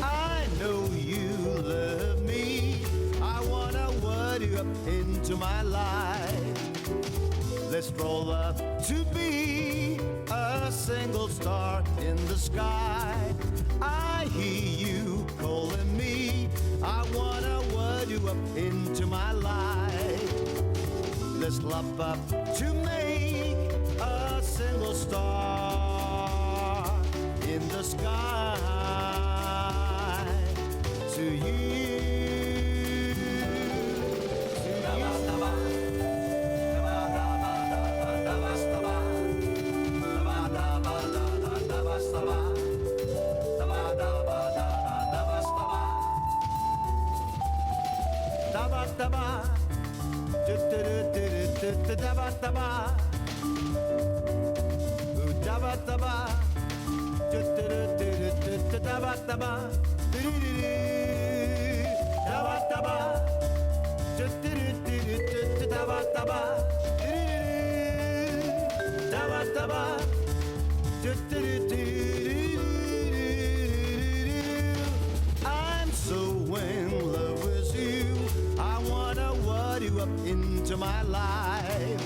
I know you love me. I wanna word you up into my life. Let's roll up to be a single star in the sky. I hear you calling me. I wanna word you up into my life. Let's love up to make a single star in the sky. To you. I'm so in love with you. I wanna word you up into my life.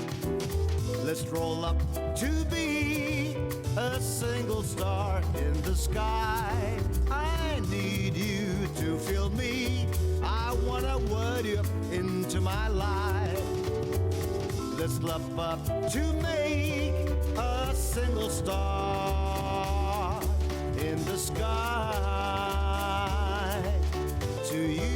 Let's roll up to be a single star in the sky. I need you to feel me. I wanna word you up into my life. Let's love up to make a single star in the sky. To you.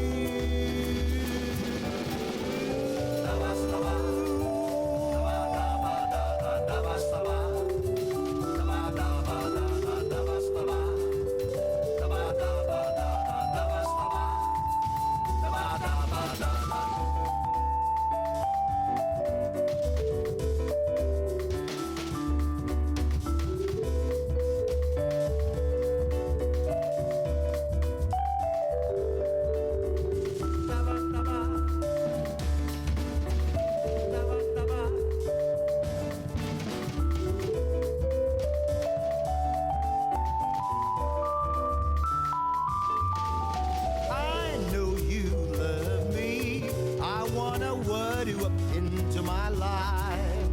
You up into my life.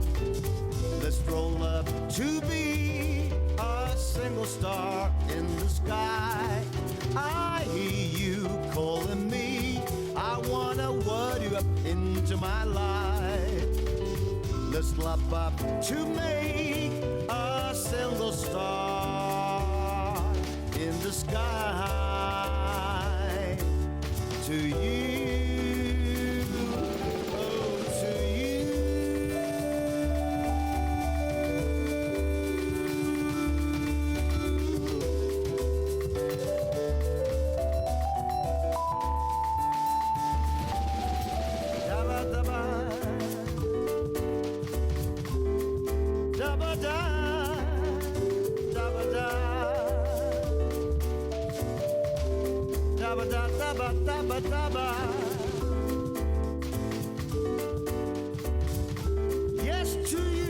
Let's roll up to be a single star in the sky. I hear you calling me. I wanna word you up into my life. Let's love up to make a single star in the sky. To you. Yes to you.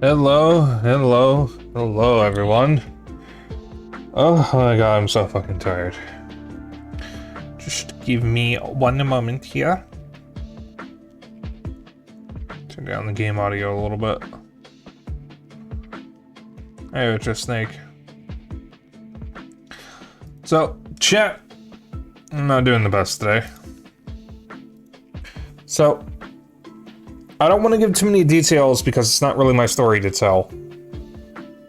Hello, everyone. Oh my god, I'm so fucking tired. Just give me 1 moment here. Turn down the game audio a little bit. Hey, it's just Snake. So, chat. I'm not doing the best today. So, I don't want to give too many details because it's not really my story to tell.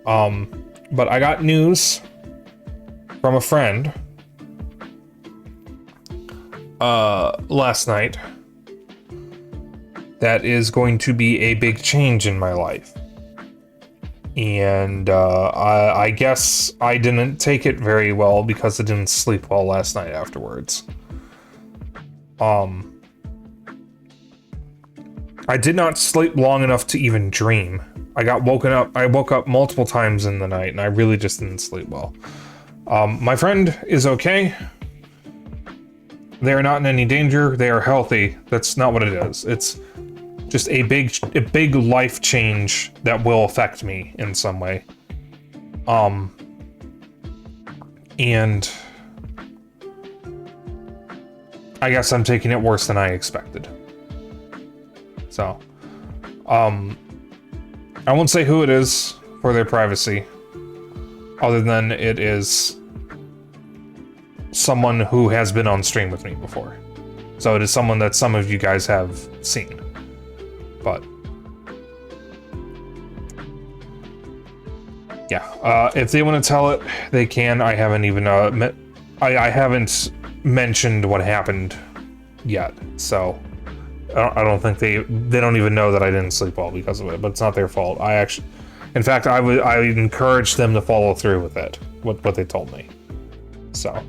But I got news from a friend last night that is going to be a big change in my life. And I guess I didn't take it very well because I didn't sleep well last night afterwards. I did not sleep long enough to even dream. I woke up multiple times in the night, and I really just didn't sleep well. My friend is okay. They are not in any danger. They are healthy. That's not what it is. It's just a big life change that will affect me in some way. And I guess I'm taking it worse than I expected. So, I won't say who it is for their privacy, other than it is someone who has been on stream with me before. So it is someone that some of you guys have seen. But yeah, if they want to tell it, they can. I haven't even I haven't mentioned what happened yet, so I don't think they don't even know that I didn't sleep well because of it. But it's not their fault. In fact, I encouraged them to follow through with it, what they told me. So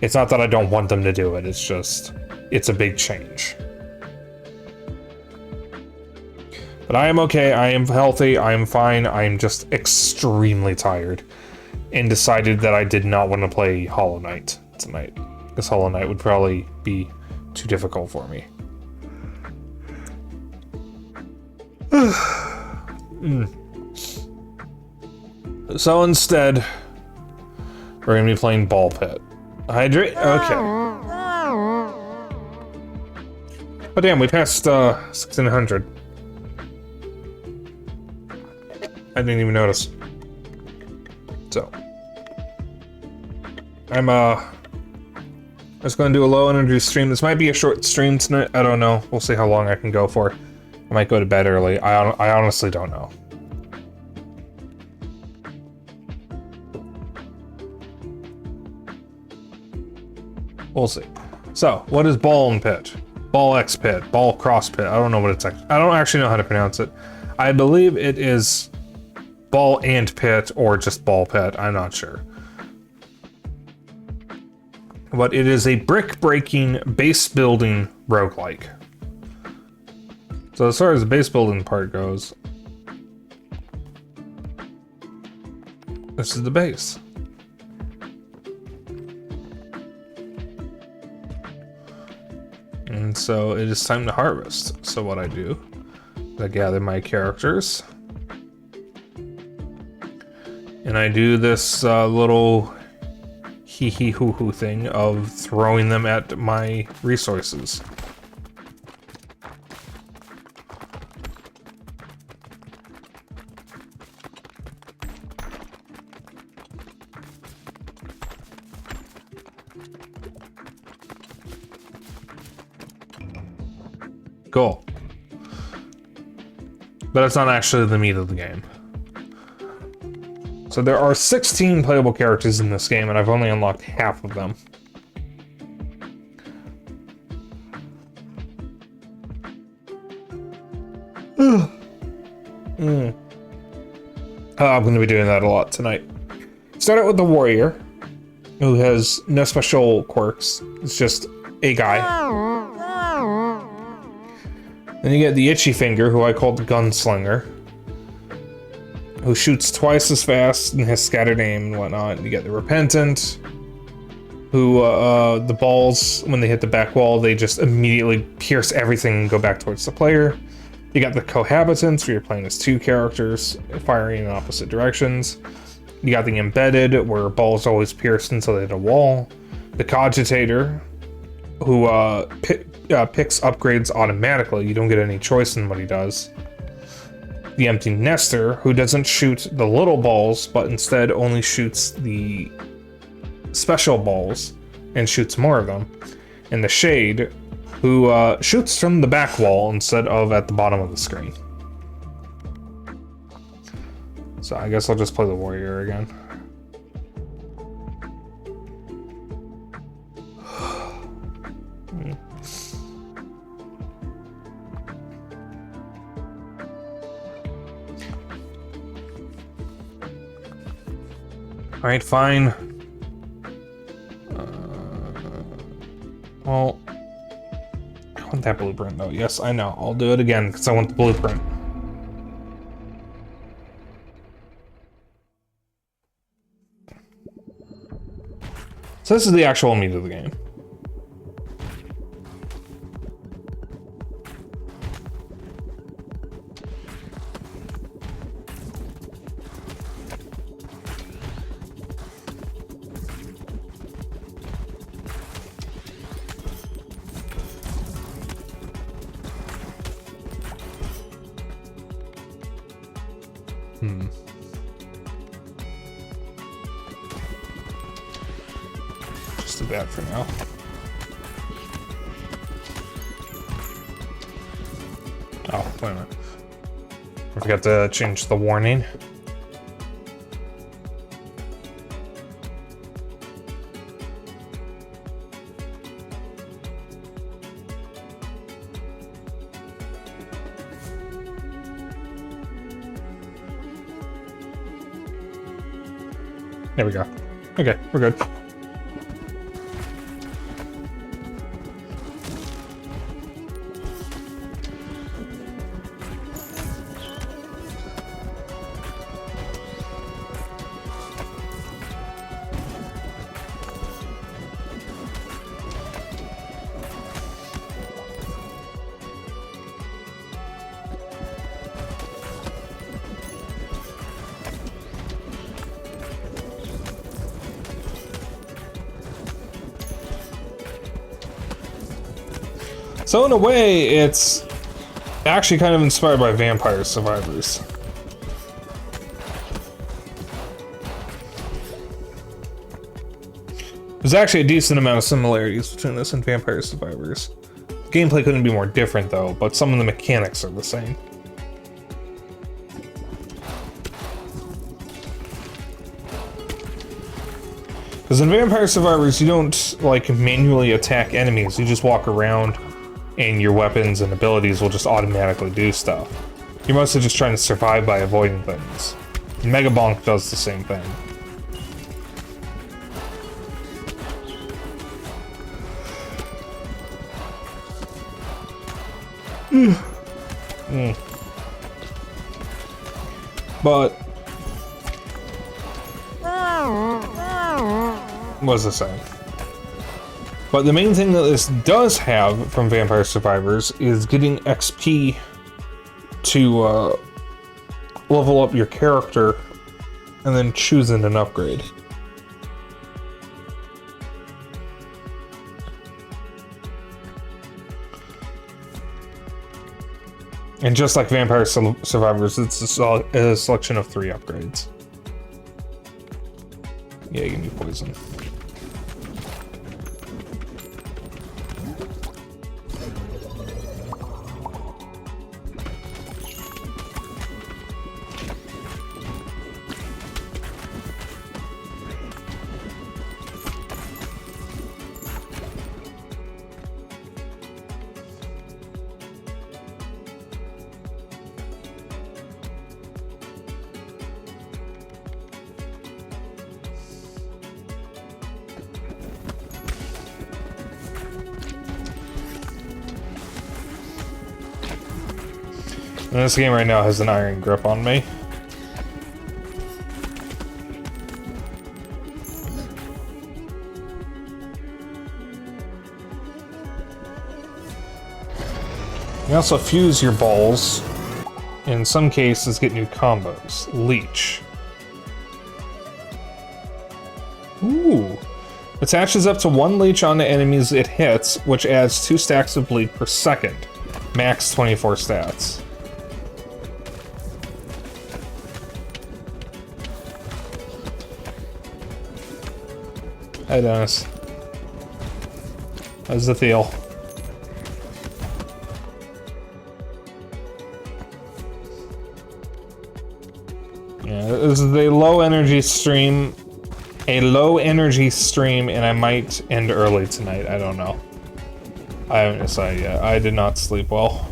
it's not that I don't want them to do it. It's just it's a big change. But I am okay, I am healthy, I am fine, I am just extremely tired. And decided that I did not want to play Hollow Knight tonight. Because Hollow Knight would probably be too difficult for me. So instead, we're gonna be playing Ball Pit. Hydrate? Okay. Oh damn, we passed 1600. I didn't even notice. So I'm just gonna do a low energy stream. This might be a short stream tonight. I don't know. We'll see how long I can go for. I might go to bed early. I honestly don't know. We'll see. So, what is Ball and Pit? Ball X Pit, Ball Cross Pit. I don't know what it's actually. I don't actually know how to pronounce it. I believe it is Ball and Pit or just Ball Pit. I'm not sure. But it is a brick-breaking, base-building roguelike. So as far as the base-building part goes, this is the base. And so it is time to harvest. So what I do is I gather my characters. And I do this little hee-hee-hoo-hoo thing of throwing them at my resources. Cool. But it's not actually the meat of the game. So there are 16 playable characters in this game, and I've only unlocked half of them. I'm going to be doing that a lot tonight. Start out with the warrior, who has no special quirks. It's just a guy. Then you get the itchy finger, who I call the gunslinger. who shoots twice as fast and has scattered aim and whatnot. You got the Repentant, who the balls, when they hit the back wall, they just immediately pierce everything and go back towards the player. You got the Cohabitants, where you're playing as 2 characters, firing in opposite directions. You got the Embedded, where balls always pierce until they hit a wall. The Cogitator, who picks upgrades automatically. You don't get any choice in what he does. The Empty Nester, who doesn't shoot the little balls, but instead only shoots the special balls and shoots more of them. And the Shade, who shoots from the back wall instead of at the bottom of the screen. So I guess I'll just play the Warrior again. Alright, fine. Well, I want that blueprint though. Yes, I know. I'll do it again because I want the blueprint. So this is the actual meat of the game. Just do that for now. Oh, wait a minute. I forgot to change the warning. There we go. Okay, we're good. So in a way, it's actually kind of inspired by Vampire Survivors. There's actually a decent amount of similarities between this and Vampire Survivors. Gameplay couldn't be more different though, but some of the mechanics are the same. Because in Vampire Survivors, you don't like manually attack enemies, you just walk around and your weapons and abilities will just automatically do stuff. You're mostly just trying to survive by avoiding things. Mega Bonk does the same thing. But what was I saying? But the main thing that this does have from Vampire Survivors is getting XP to level up your character and then choosing an upgrade. And just like Vampire Survivors, it's a selection of 3 upgrades. Yeah, give me poison. And this game right now has an iron grip on me. can also fuse your balls. In some cases, get new combos. Leech. Ooh. Attaches up to 1 leech on the enemies it hits, which adds 2 stacks of bleed per second. Max 24 stats. Hi, Dennis. How's the feel? Yeah, this is a low energy stream. A low energy stream, and I might end early tonight. I don't know. I haven't decided yet. I did not sleep well.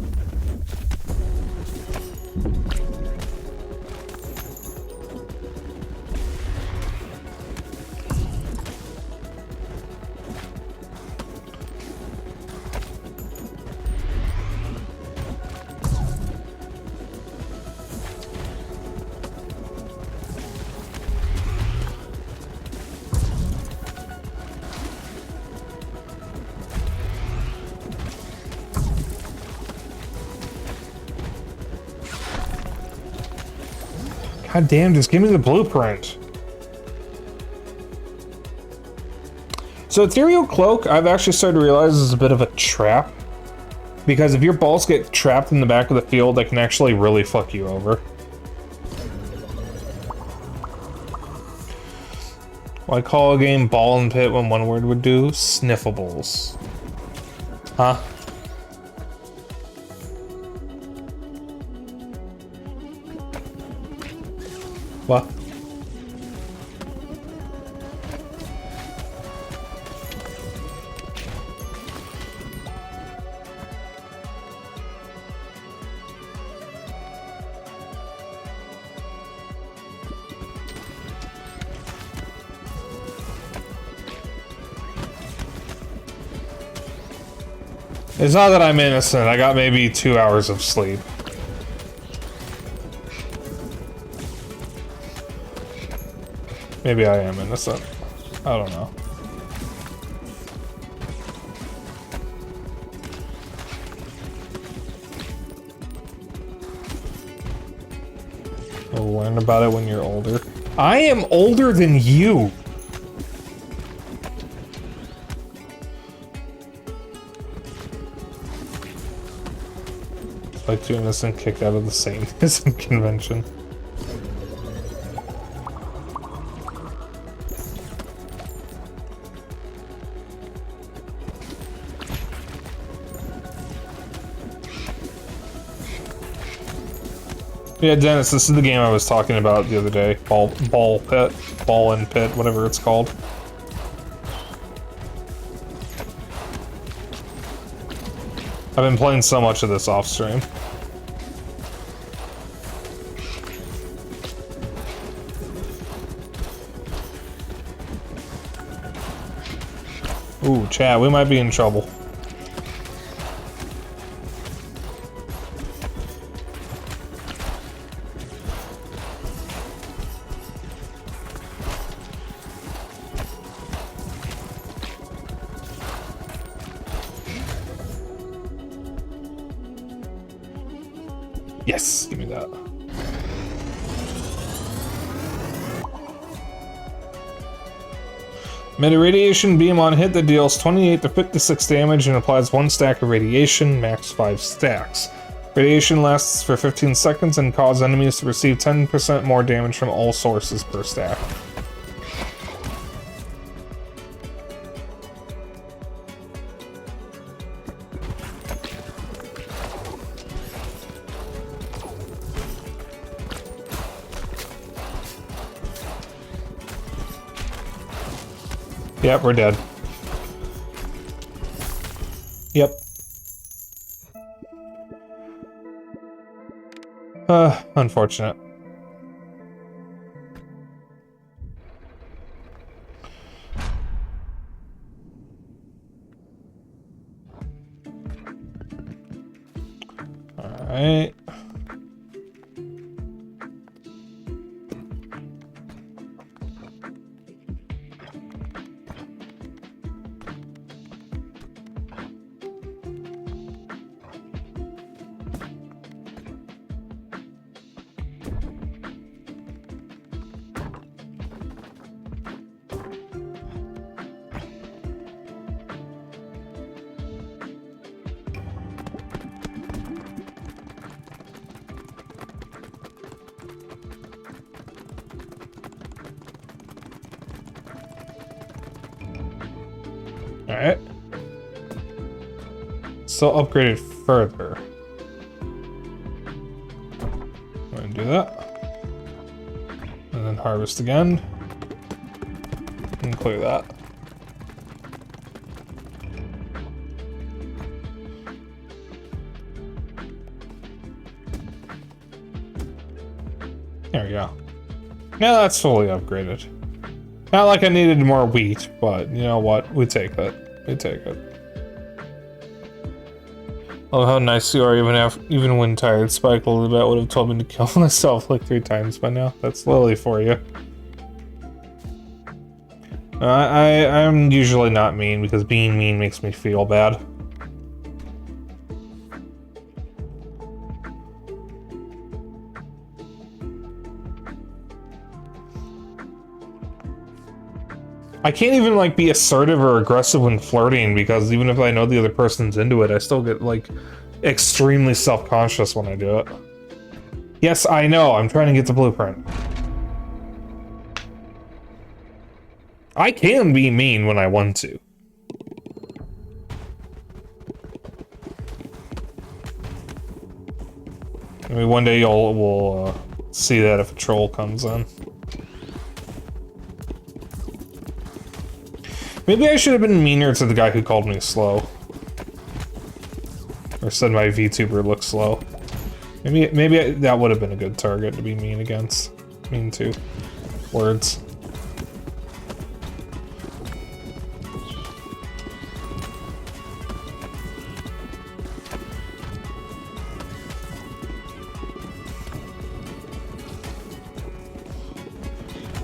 God damn, just give me the blueprint. So Ethereal Cloak, I've actually started to realize is a bit of a trap. Because if your balls get trapped in the back of the field, they can actually really fuck you over. Why call a game Ball and Pit when one word would do? Sniffables. Huh? What? It's not that I'm innocent. I got maybe 2 hours of sleep. Maybe I am innocent. I don't know. You'll learn about it when you're older. I am older than you! Like two innocent kicked out of the Satanism convention. Yeah, Dennis, this is the game I was talking about the other day. Ball and Pit, whatever it's called. I've been playing so much of this off stream. Ooh, chat, we might be in trouble. Yes, give me that. Meta radiation beam on hit that deals 28 to 56 damage and applies 1 stack of radiation, max 5 stacks. Radiation lasts for 15 seconds and causes enemies to receive 10% more damage from all sources per stack. Yep, we're dead. Yep. Unfortunate. All right. Alright. Still upgraded further. I'm gonna do that. And then harvest again. And clear that. There we go. Now that's fully upgraded. Not like I needed more wheat, but you know what? We take it. We take it. Oh, how nice you are, even when tired. Spike a little bit would have told me to kill myself like 3 times by now. That's Lily for you. I'm usually not mean because being mean makes me feel bad. I can't even like be assertive or aggressive when flirting because even if I know the other person's into it, I still get like extremely self-conscious when I do it. Yes, I know, I'm trying to get the blueprint. I can be mean when I want to. Maybe one day we'll see that if a troll comes in. Maybe I should have been meaner to the guy who called me slow. Or said my VTuber looks slow. Maybe that would have been a good target to be mean against. Mean to. Words.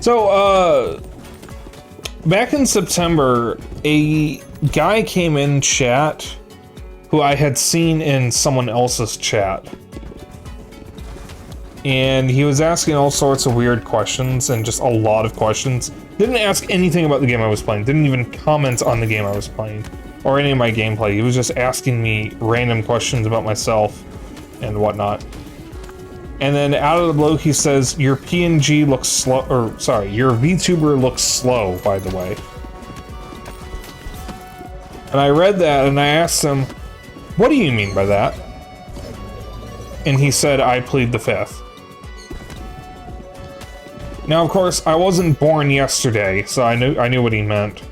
So, back in September, a guy came in chat who I had seen in someone else's chat. And he was asking all sorts of weird questions and just a lot of questions. Didn't ask anything about the game I was playing. Didn't even comment on the game I was playing or any of my gameplay. He was just asking me random questions about myself and whatnot. And then out of the blue, he says, your PNG looks slow, or sorry, your VTuber looks slow, by the way. And I read that and I asked him, what do you mean by that? And he said, I plead the fifth. Now, of course, I wasn't born yesterday, so I knew what he meant.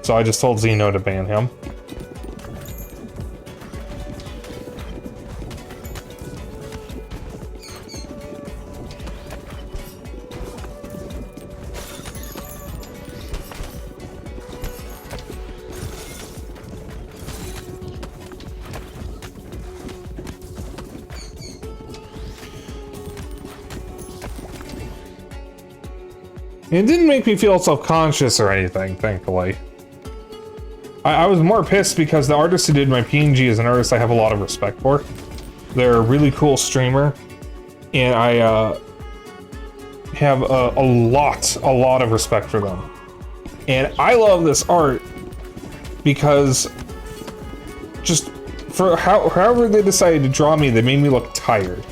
So I just told Zeno to ban him. It didn't make me feel self-conscious or anything, thankfully. I was more pissed because the artist who did my PNG is an artist I have a lot of respect for. They're a really cool streamer, and I have a lot of respect for them. And I love this art because just for however they decided to draw me, they made me look tired.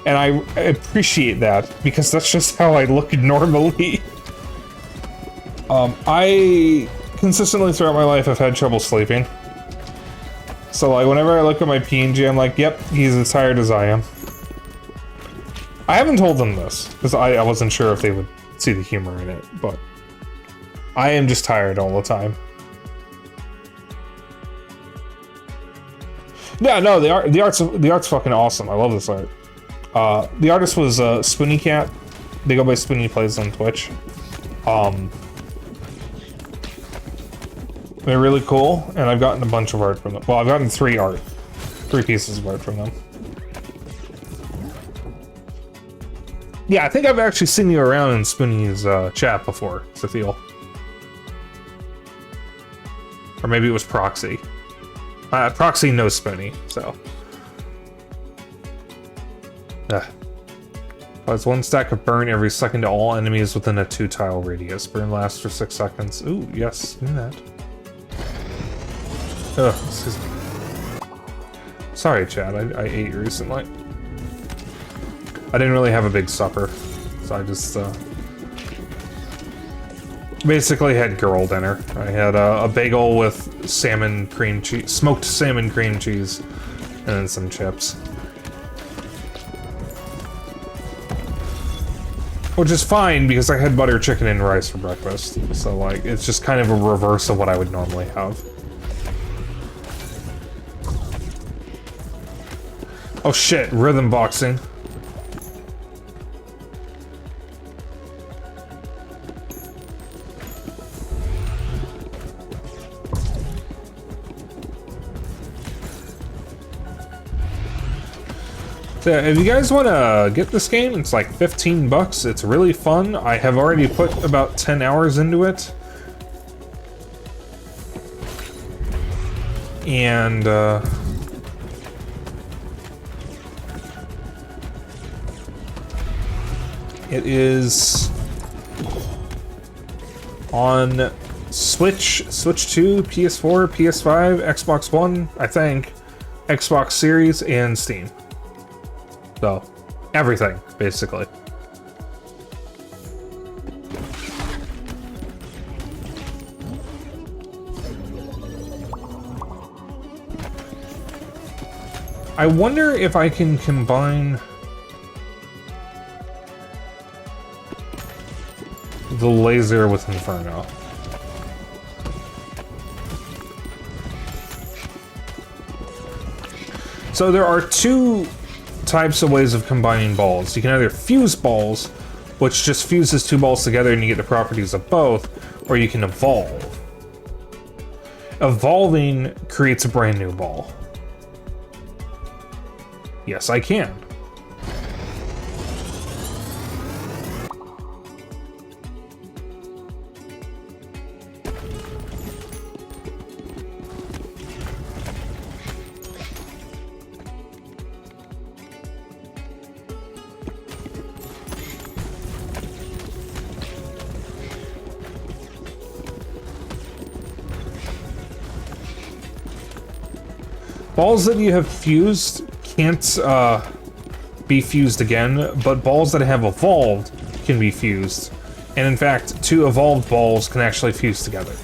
And I appreciate that because that's just how I look normally. I consistently throughout my life have had trouble sleeping. So like whenever I look at my PNG, I'm like, yep, he's as tired as I am. I haven't told them this because I wasn't sure if they would see the humor in it, but I am just tired all the time. Yeah, no, the art's fucking awesome. I love this art. The artist was Spoony Cat. They go by Spoony Plays on Twitch. They're really cool, and I've gotten a bunch of art from them. Well, I've gotten 3 pieces of art from them. Yeah, I think I've actually seen you around in Spoony's chat before, Sathiel. Or maybe it was Proxy. Proxy knows Spoony, so. Adds 1 stack of burn every second to all enemies within a 2-tile radius. Burn lasts for 6 seconds. Ooh, yes, do that. Ugh, excuse me. Sorry, Chad, I ate recently. I didn't really have a big supper, so I just, Basically had girl dinner. I had a bagel with salmon cream cheese, smoked salmon cream cheese, and then some chips. Which is fine, because I had butter chicken and rice for breakfast. So, like, it's just kind of a reverse of what I would normally have. Oh shit, rhythm boxing. So if you guys want to get this game, it's like 15 bucks. It's really fun. I have already put about 10 hours into it. And it is on Switch, Switch 2, PS4, PS5, Xbox One, I think, Xbox Series, and Steam. So, everything, basically. I wonder if I can combine the laser with Inferno. So there are two types of ways of combining balls. You can either fuse balls, which just fuses two balls together and you get the properties of both, or you can evolve. Evolving creates a brand new ball. Yes, I can. Balls that you have fused can't be fused again, but balls that have evolved can be fused. And in fact, two evolved balls can actually fuse together.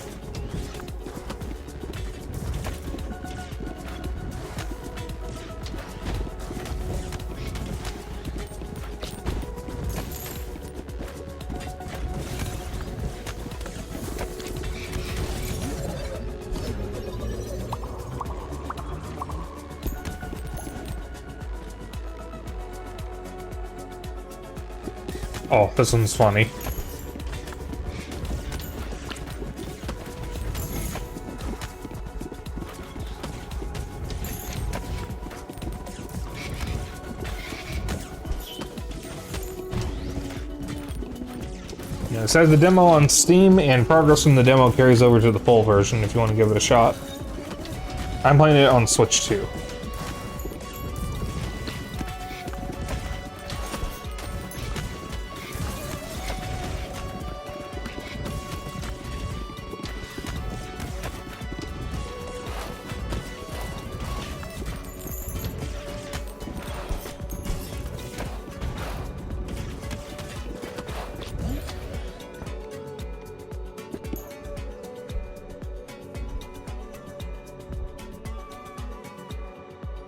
Oh, this one's funny. Yeah, it says the demo on Steam, and progress from the demo carries over to the full version if you want to give it a shot. I'm playing it on Switch 2.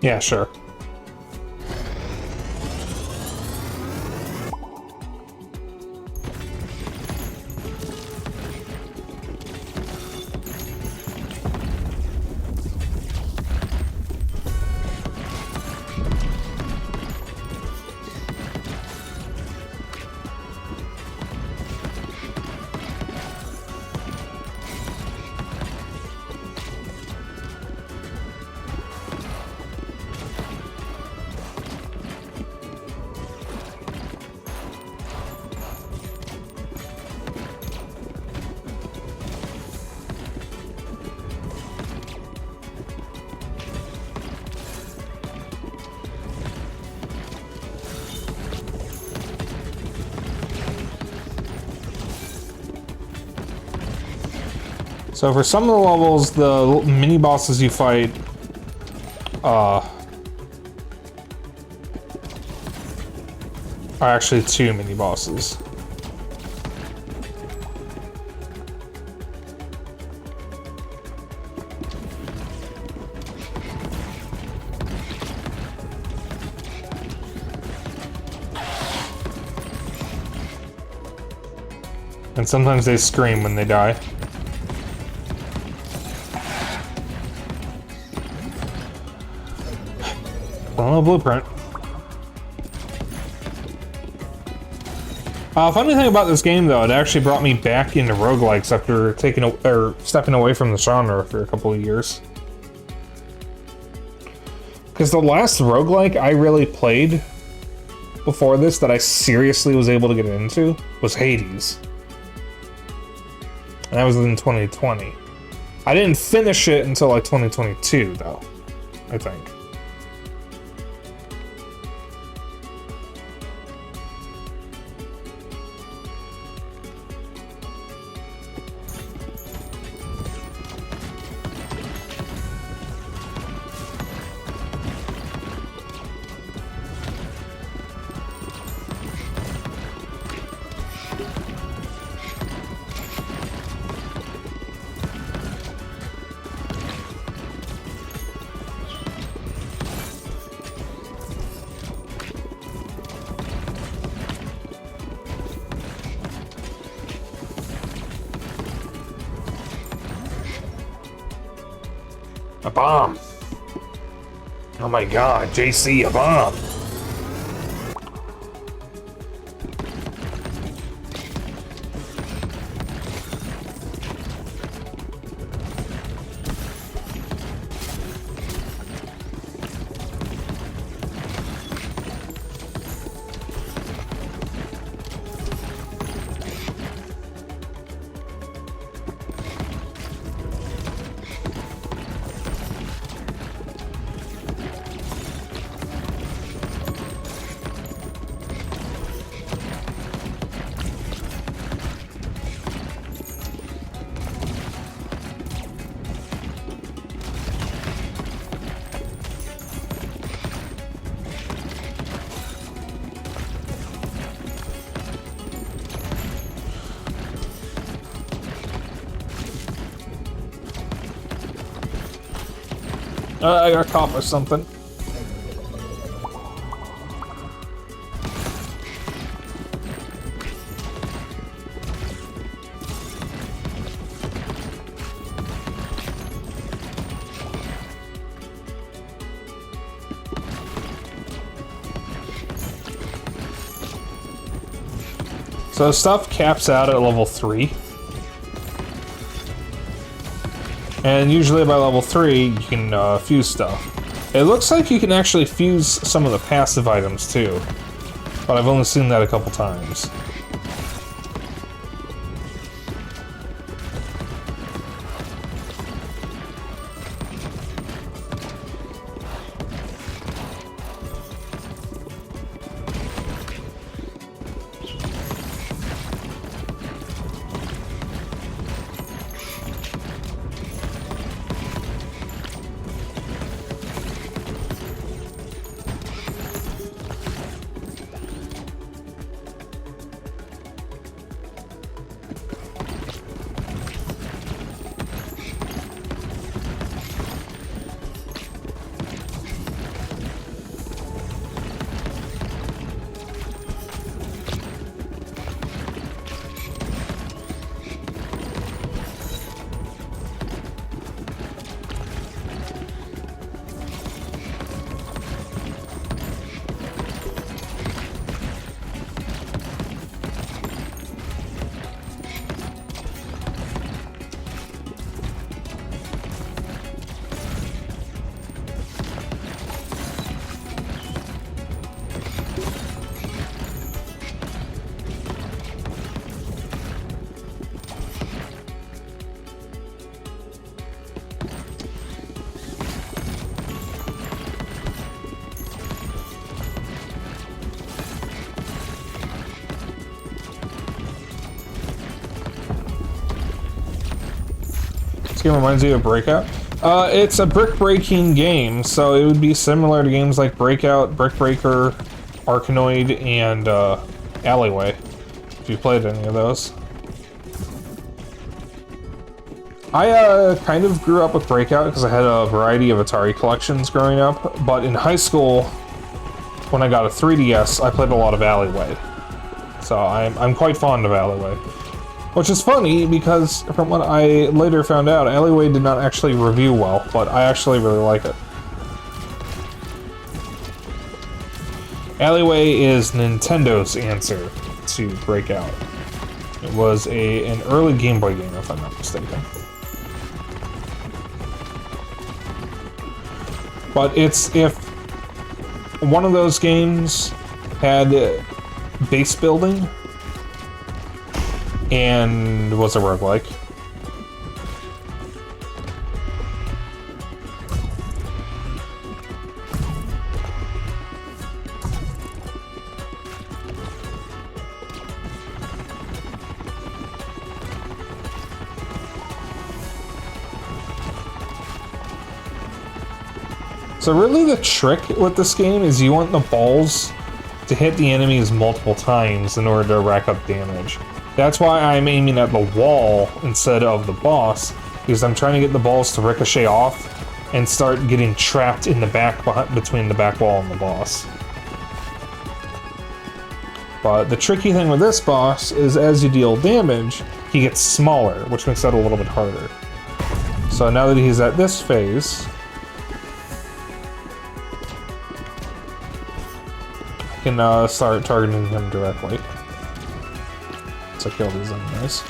Yeah, sure. So for some of the levels, the mini bosses you fight, are actually two mini bosses. And sometimes they scream when they die. Oh, blueprint. Funny thing about this game, though, it actually brought me back into roguelikes after stepping away from the genre for a couple of years. Because the last roguelike I really played before this that I seriously was able to get into was Hades. And that was in 2020. I didn't finish it until like 2022, though, I think. A bomb. Oh my god, JC, a bomb. I got caught with something. So stuff caps out at level 3. And usually by level 3, you can fuse stuff. It looks like you can actually fuse some of the passive items too, but I've only seen that a couple times. This game reminds you of Breakout. It's a brick-breaking game, so it would be similar to games like Breakout, Brick Breaker, Arkanoid, and Alleyway, if you played any of those. I kind of grew up with Breakout because I had a variety of Atari collections growing up, but in high school, when I got a 3DS, I played a lot of Alleyway. So I'm quite fond of Alleyway. Which is funny because from what I later found out, Alleyway did not actually review well, but I actually really like it. Alleyway is Nintendo's answer to Breakout. It was an early Game Boy game, if I'm not mistaken. But it's if one of those games had base building and was a roguelike. So really the trick with this game is you want the balls to hit the enemies multiple times in order to rack up damage. That's why I'm aiming at the wall instead of the boss, because I'm trying to get the balls to ricochet off and start getting trapped in the back between the back wall and the boss. But the tricky thing with this boss is as you deal damage, he gets smaller, which makes that a little bit harder. So now that he's at this phase, I can start targeting him directly. So kill these enemies.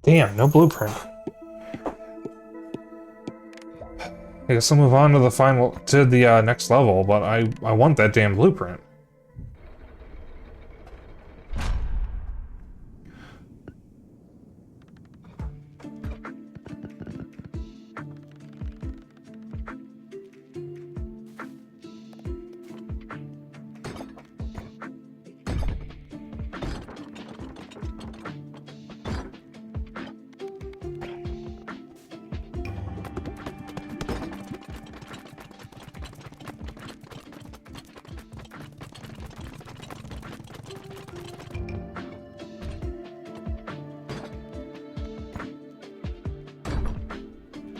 Damn, no blueprint. I guess I'll move on to the next level, but I want that damn blueprint.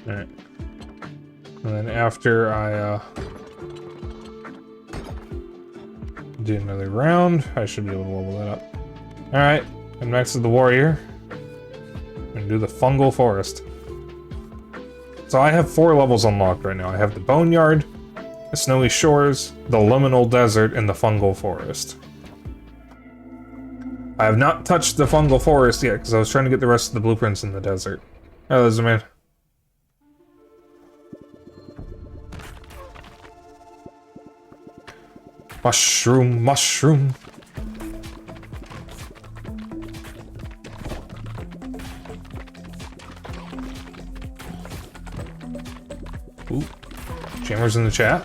Alright. And then after I do another round, I should be able to level that up. Alright, I'm next to the warrior. And do the fungal forest. So I have 4 levels unlocked right now. I have the boneyard, the snowy shores, the liminal desert, and the fungal forest. I have not touched the fungal forest yet because I was trying to get the rest of the blueprints in the desert. Oh, there's a man. Mushroom, mushroom. Ooh, jammers in the chat.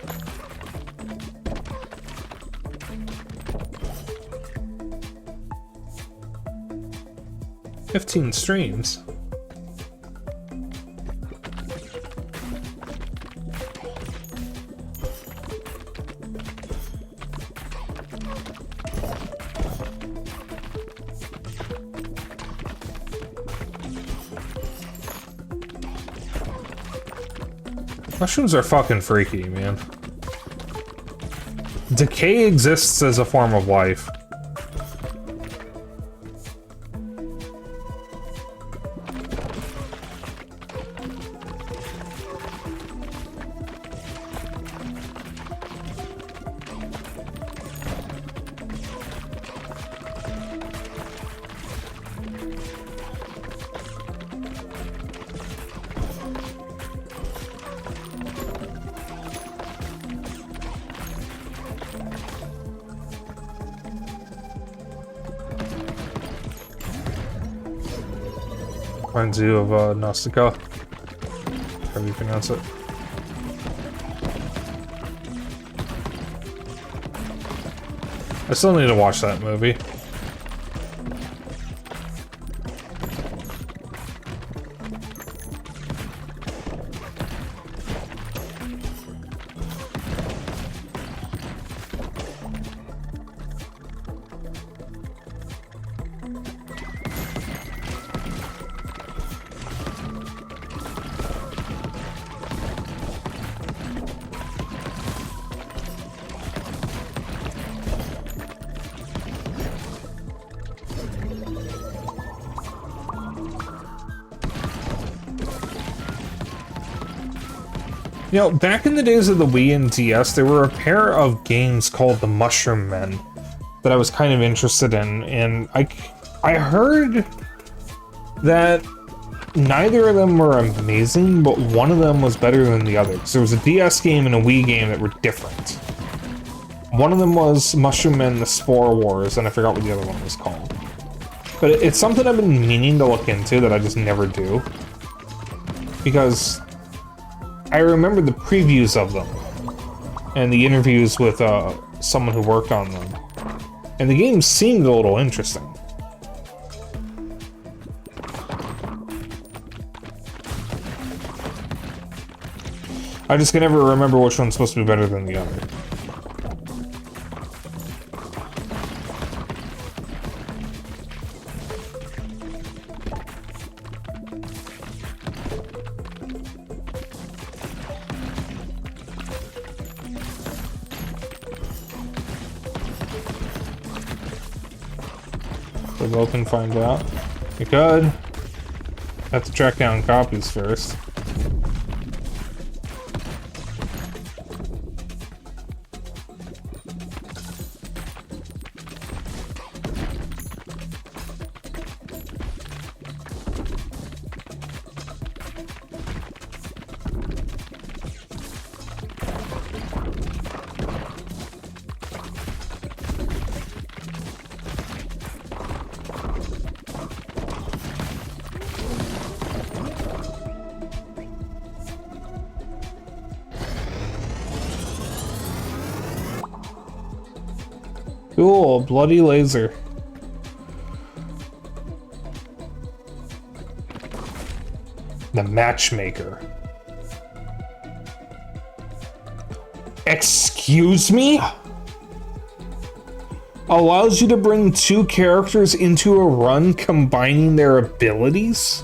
"15 streams. Mushrooms are fucking freaky, man. Decay exists as a form of life. Reminds you of Nausicaa. How do you pronounce it? I still need to watch that movie. You know, back in the days of the Wii and DS, there were a pair of games called the Mushroom Men that I was kind of interested in, and I heard that neither of them were amazing, but one of them was better than the other. Because there was a DS game and a Wii game that were different. One of them was Mushroom Men: The Spore Wars, and I forgot what the other one was called. But it's something I've been meaning to look into that I just never do. Because I remember the previews of them and the interviews with someone who worked on them, and the game seemed a little interesting. I just can never remember which one's supposed to be better than the other. We both can find out. We could. Have to track down copies first. Cool, bloody laser. The matchmaker. Excuse me? Allows you to bring two characters into a run combining their abilities?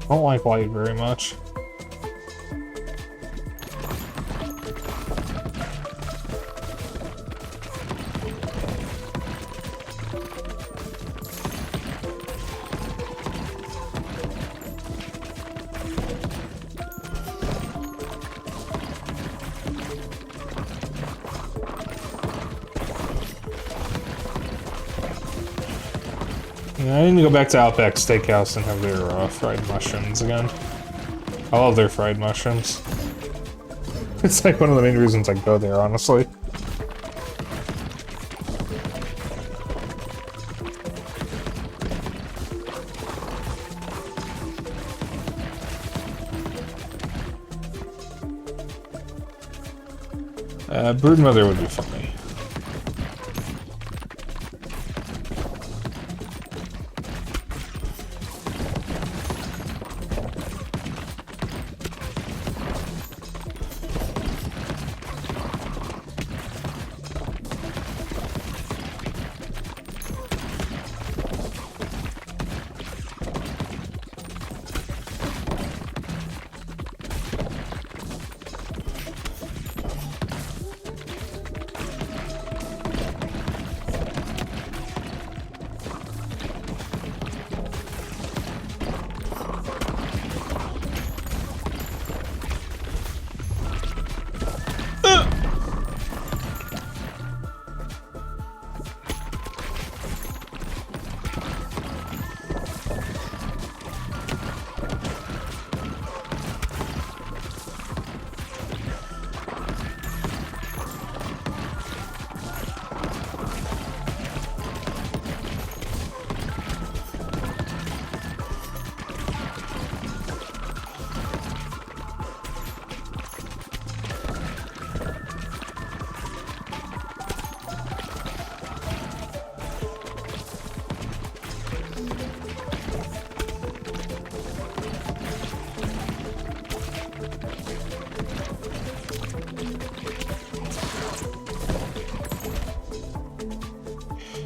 I don't like light very much. Yeah, I need to go back to Outback Steakhouse and have their fried mushrooms again. I love their fried mushrooms. It's like one of the main reasons I go there, honestly. Broodmother would be funny.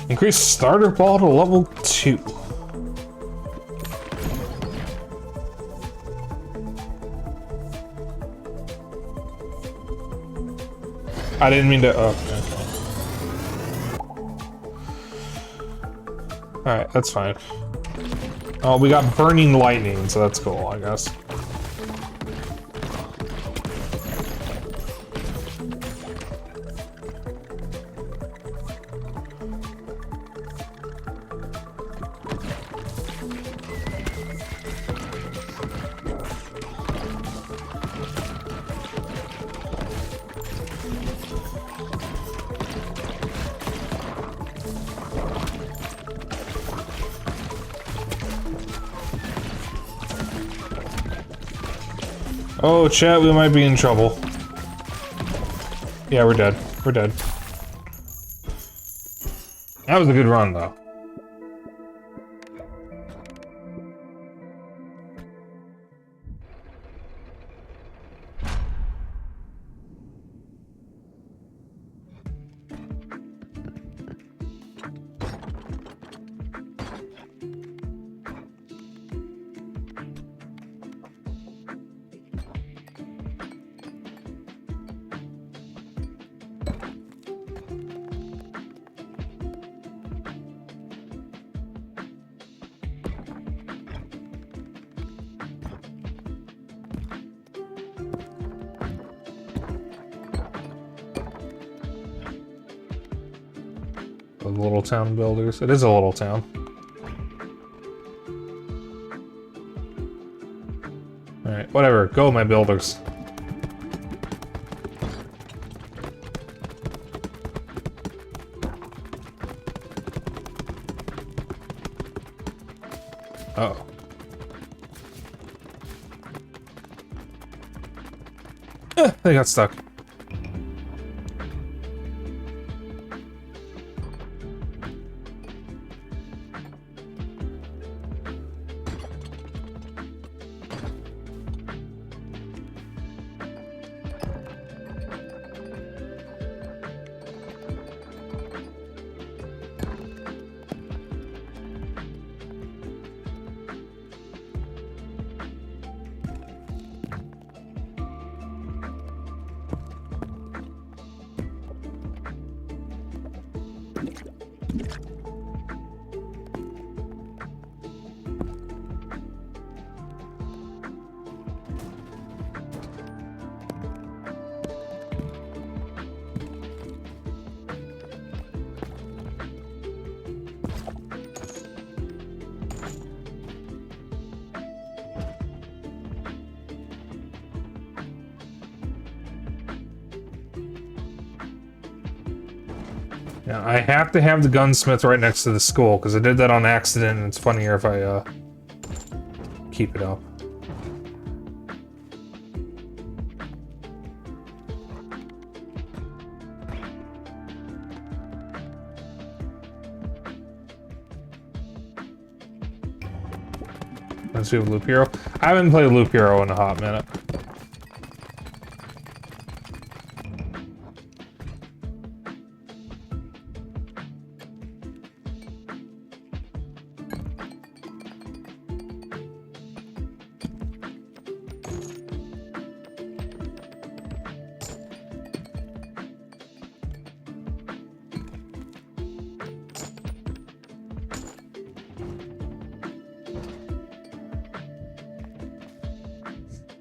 Increase starter ball to level 2. I didn't mean to. Okay. Alright, that's fine. Oh, we got burning lightning, so that's cool, I guess. Oh, chat, we might be in trouble. Yeah, we're dead. We're dead. That was a good run, though. The little town builders. It is a little town. Alright, whatever. Go, my builders. Uh-oh. They got stuck. Yeah, I have to have the gunsmith right next to the school, because I did that on accident, and it's funnier if I, keep it up. Let's do Loop Hero. I haven't played Loop Hero in a hot minute.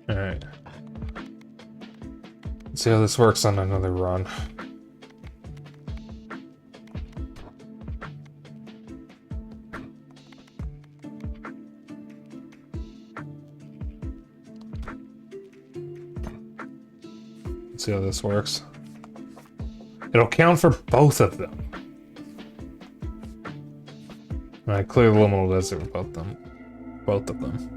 Alright. Let's see how this works on another run. Let's see how this works. It'll count for both of them. Alright, clear the liminal desert with both of them.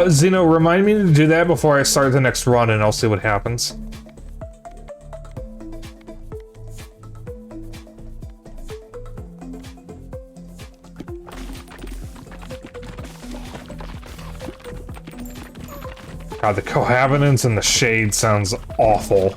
Zeno, remind me to do that before I start the next run, and I'll see what happens. God, the cohabitants and the shade sounds awful.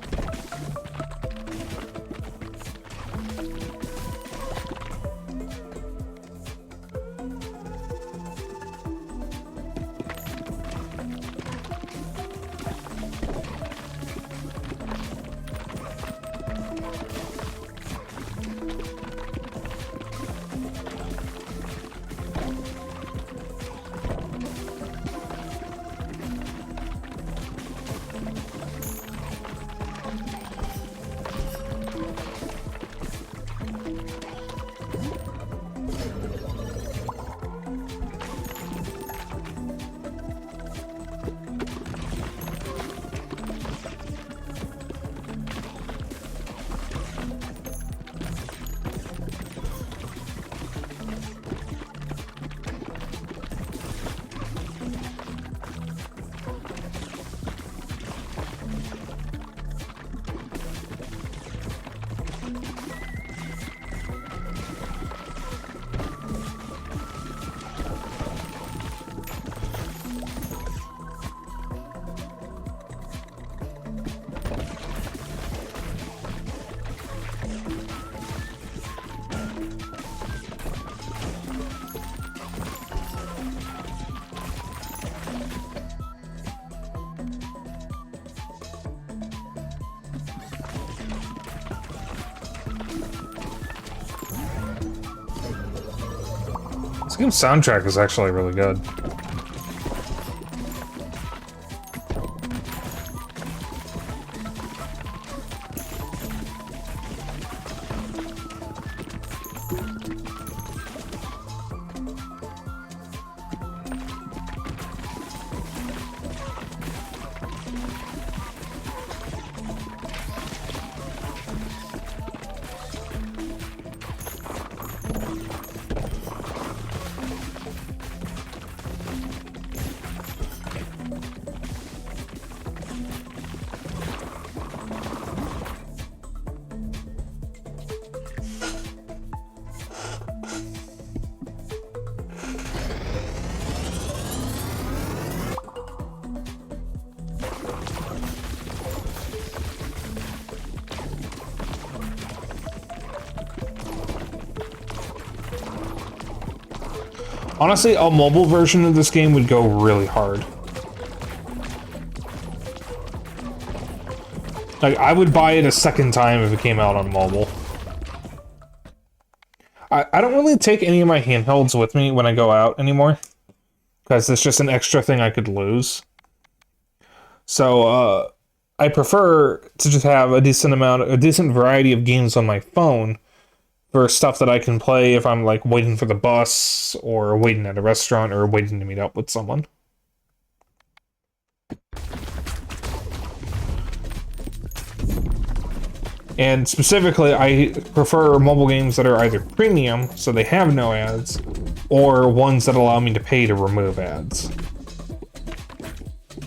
This game's soundtrack is actually really good. Honestly, a mobile version of this game would go really hard. Like, I would buy it a second time if it came out on mobile. I don't really take any of my handhelds with me when I go out anymore, because it's just an extra thing I could lose. So, I prefer to just have a decent variety of games on my phone for stuff that I can play if I'm like waiting for the bus or waiting at a restaurant or waiting to meet up with someone. And specifically, I prefer mobile games that are either premium, so they have no ads, or ones that allow me to pay to remove ads.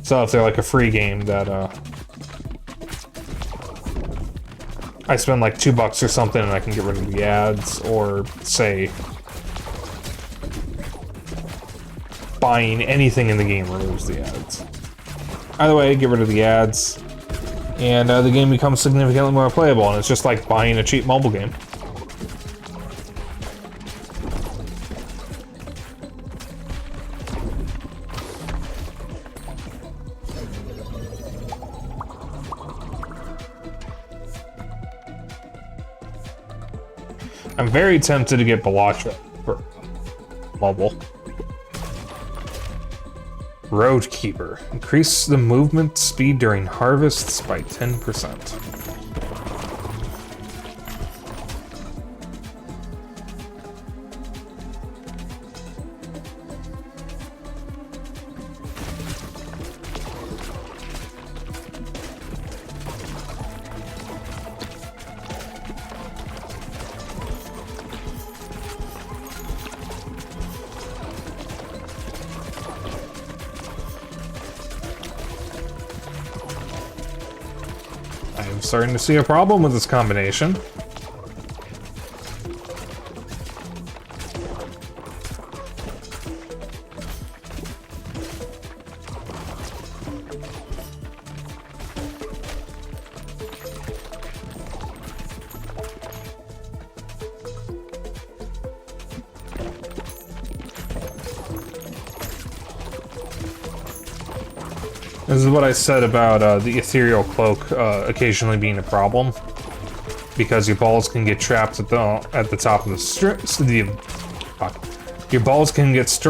So if they're like a free game that I spend like $2 or something and I can get rid of the ads, or say buying anything in the game removes the ads. Either way, get rid of the ads, and the game becomes significantly more playable, and it's just like buying a cheap mobile game. I'm very tempted to get Balacha for mobile. Roadkeeper. Increase the movement speed during harvests by 10%. I'm starting to see a problem with this combination. This is what I said about the ethereal cloak occasionally being a problem, because your balls can get trapped at the top of the strip. Your balls can get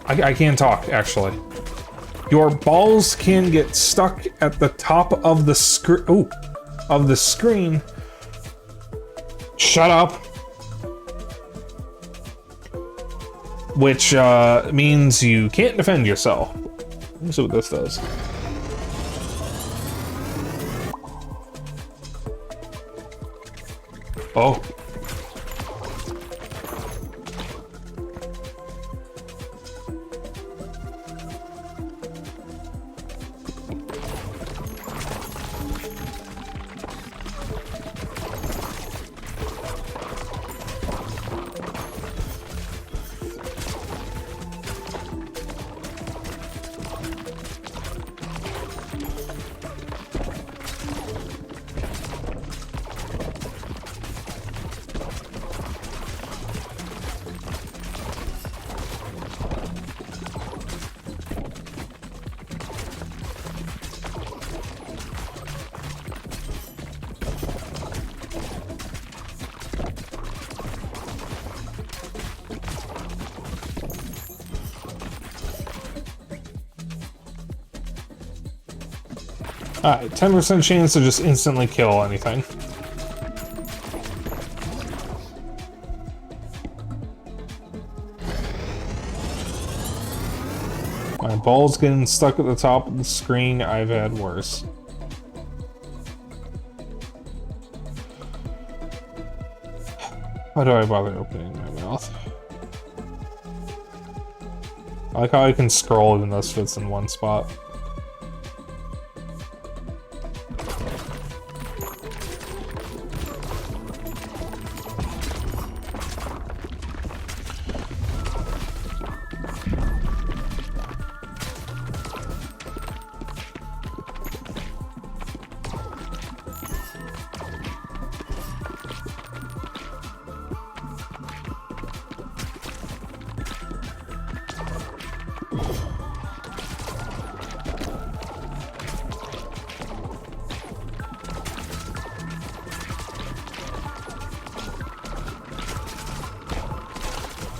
I can't talk actually. Your balls can get stuck at the top of the screen. Shut up. Which means you can't defend yourself. Let's see what this does. Oh. Alright, 10% chance to just instantly kill anything. My ball's getting stuck at the top of the screen. I've had worse. Why do I bother opening my mouth? I like how I can scroll even though this fits in one spot.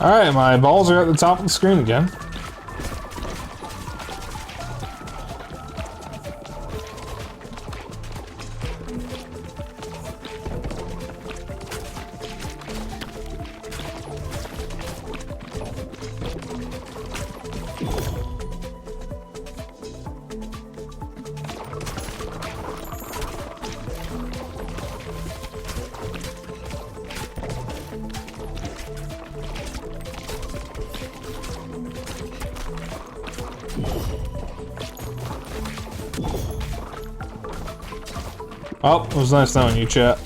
Alright, my balls are at the top of the screen again. Well, it was nice knowing you, chat.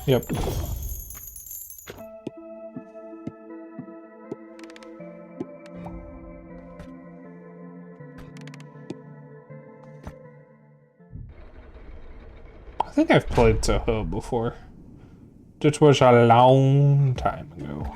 Yep. I think I've played Toho before. It was a long time ago.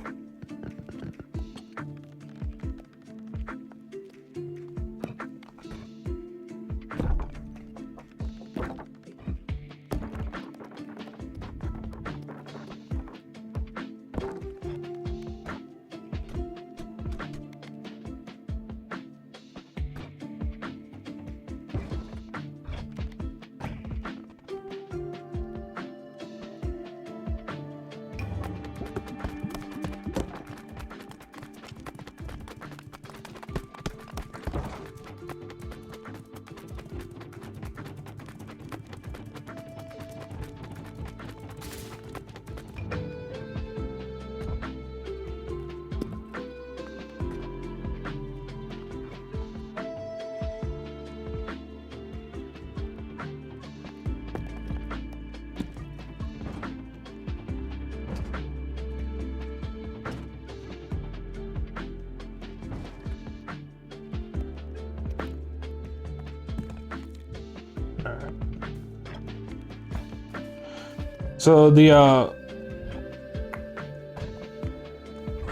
So the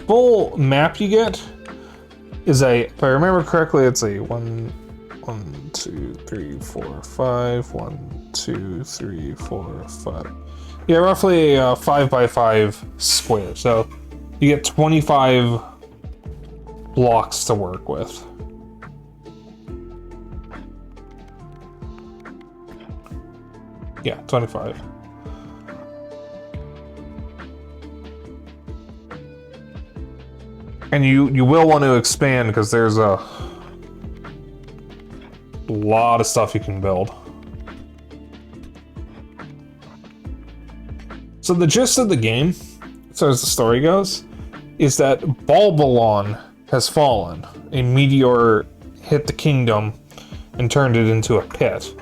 full map you get is if I remember correctly, it's a 1, 2, 3, 4, 5, 1, 2, 3, 4, 5. Yeah, roughly a 5x5 square. So you get 25 blocks to work with. Yeah, 25. And you will want to expand because there's a lot of stuff you can build. So the gist of the game, so as the story goes, is that Balbalon has fallen. A meteor hit the kingdom and turned it into a pit.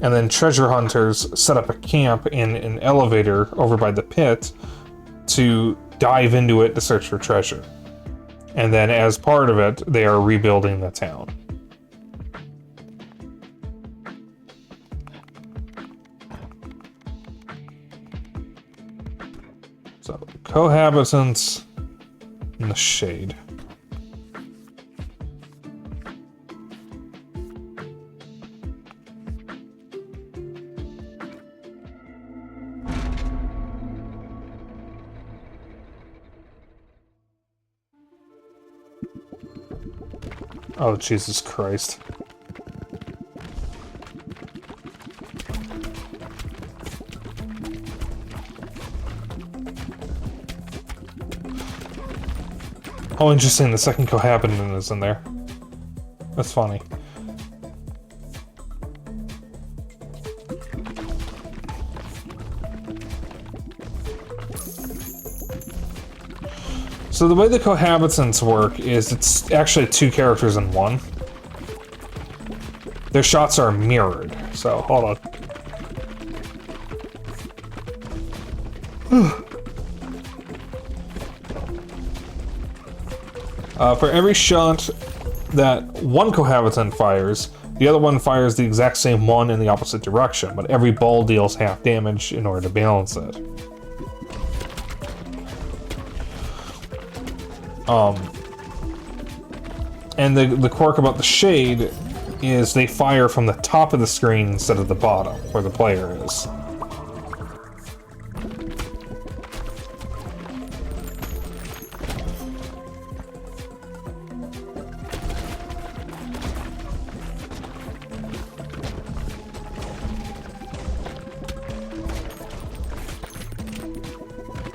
And then treasure hunters set up a camp in an elevator over by the pit to dive into it to search for treasure. And then as part of it, they are rebuilding the town. So, cohabitants in the shade. Oh, Jesus Christ. Oh, interesting, the second cohabitant is in there. That's funny. So the way the cohabitants work is it's actually two characters in one. Their shots are mirrored, so hold on. For every shot that one cohabitant fires, the other one fires the exact same one in the opposite direction, but every ball deals half damage in order to balance it. And the quirk about the shade is they fire from the top of the screen instead of the bottom, where the player is.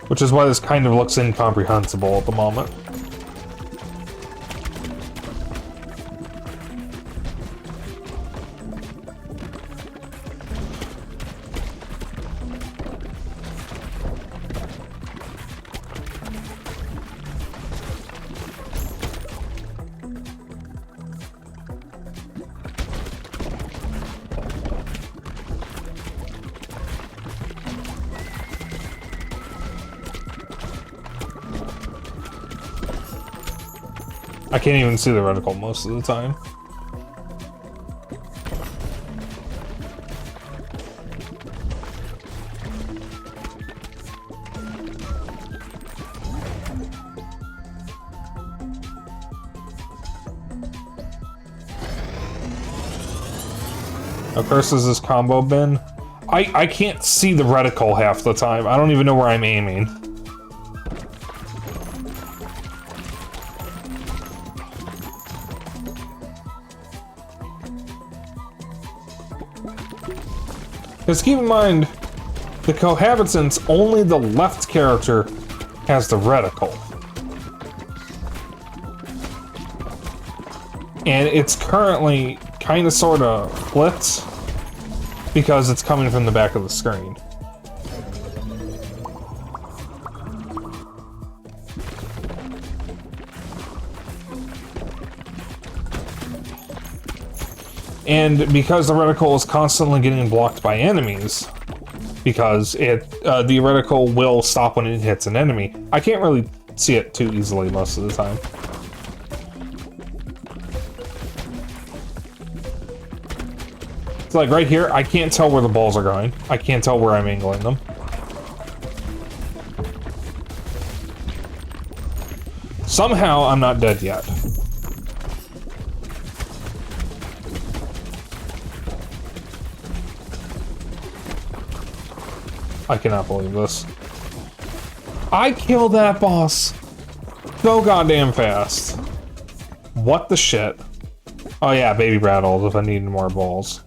Which is why this kind of looks incomprehensible at the moment. I can't even see the reticle most of the time. Of course, there's this combo bin. I can't see the reticle half the time. I don't even know where I'm aiming. Because keep in mind, the cohabitants, only the left character has the reticle. And it's currently kind of sort of flipped because it's coming from the back of the screen. And because the reticle is constantly getting blocked by enemies, because the reticle will stop when it hits an enemy, I can't really see it too easily most of the time. So like right here, I can't tell where the balls are going. I can't tell where I'm angling them. Somehow, I'm not dead yet. I cannot believe this. I killed that boss so goddamn fast. What the shit? Oh yeah, baby rattles if I need more balls.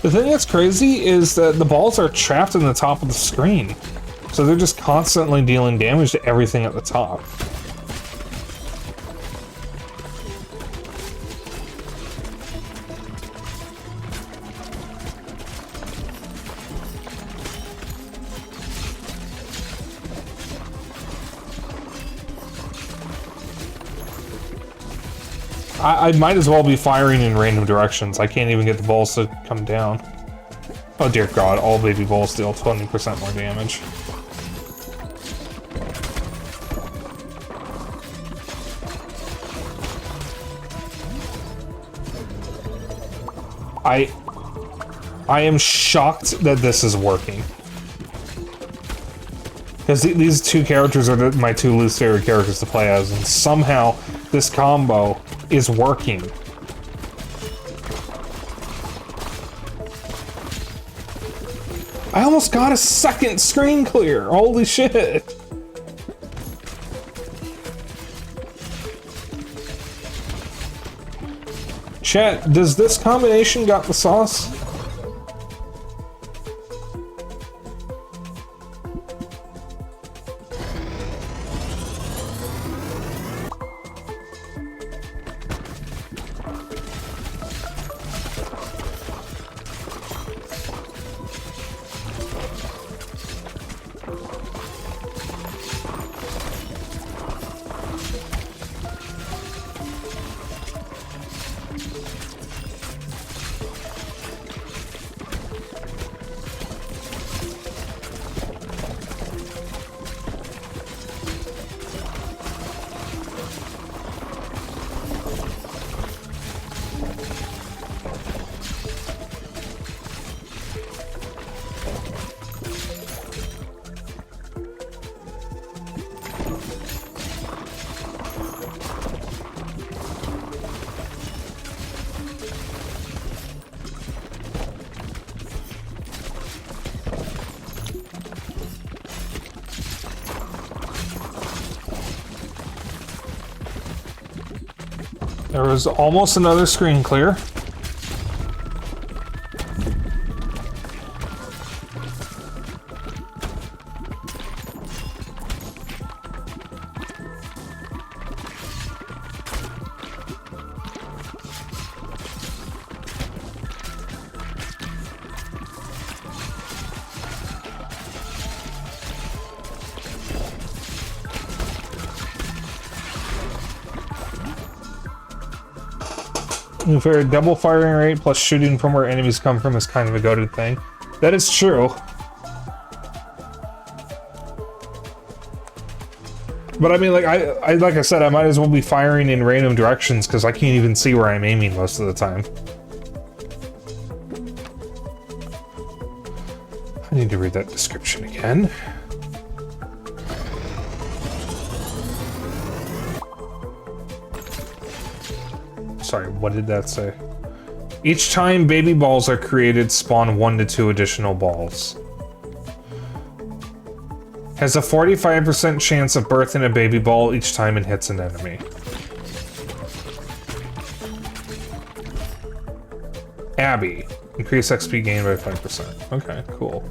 The thing that's crazy is that the balls are trapped in the top of the screen. So they're just constantly dealing damage to everything at the top. I might as well be firing in random directions. I can't even get the balls to come down. Oh dear god, all baby balls deal 20% more damage. I am shocked that this is working. Because these two characters are my two least favorite characters to play as, and somehow this combo is working. I almost got a second screen clear. Holy shit. Chat, does this combination got the sauce? There was almost another screen clear. For a double firing rate plus shooting from where enemies come from is kind of a goated thing. That is true. But I mean, like like I said, I might as well be firing in random directions because I can't even see where I'm aiming most of the time. I need to read that description again. Sorry, what did that say? Each time baby balls are created, spawn 1 to 2 additional balls. Has a 45% chance of birthing a baby ball each time it hits an enemy. Abby. Increase XP gain by 5%. Okay, cool.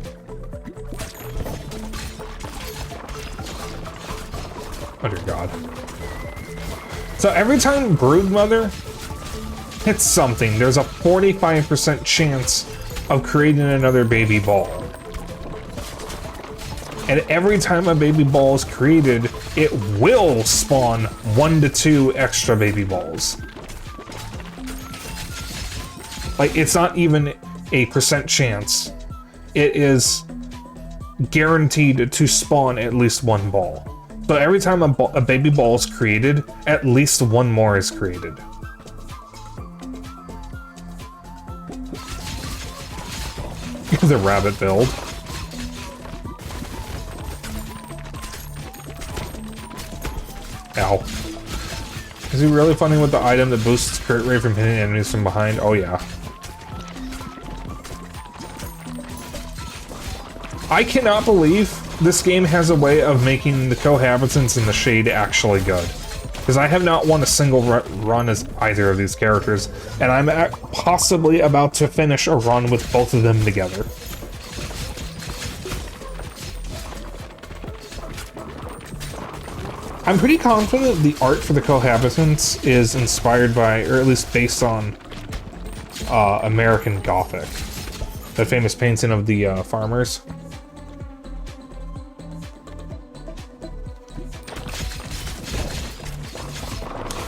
Oh dear God. So every time Broodmother hits something, there's a 45% chance of creating another baby ball. And every time a baby ball is created, it will spawn 1 to 2 extra baby balls. Like, it's not even a percent chance. It is guaranteed to spawn at least 1 ball. So every time a baby ball is created, at least 1 more is created. The rabbit build. Ow. Is he really funny with the item that boosts crit rate from hitting enemies from behind? Oh yeah. I cannot believe this game has a way of making the cohabitants in the shade actually good. Because I have not won a single run as either of these characters, and I'm possibly about to finish a run with both of them together. I'm pretty confident the art for the cohabitants is inspired by, or at least based on, American Gothic. The famous painting of the farmers.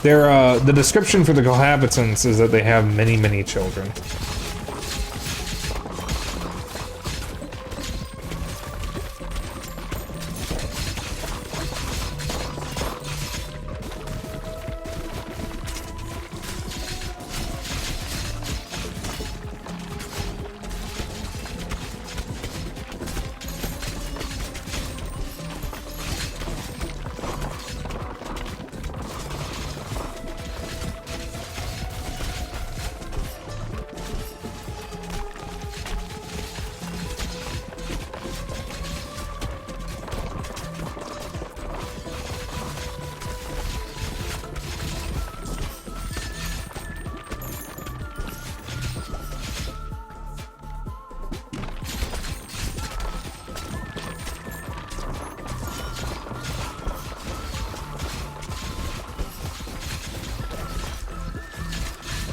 The description for the cohabitants is that they have many, many children.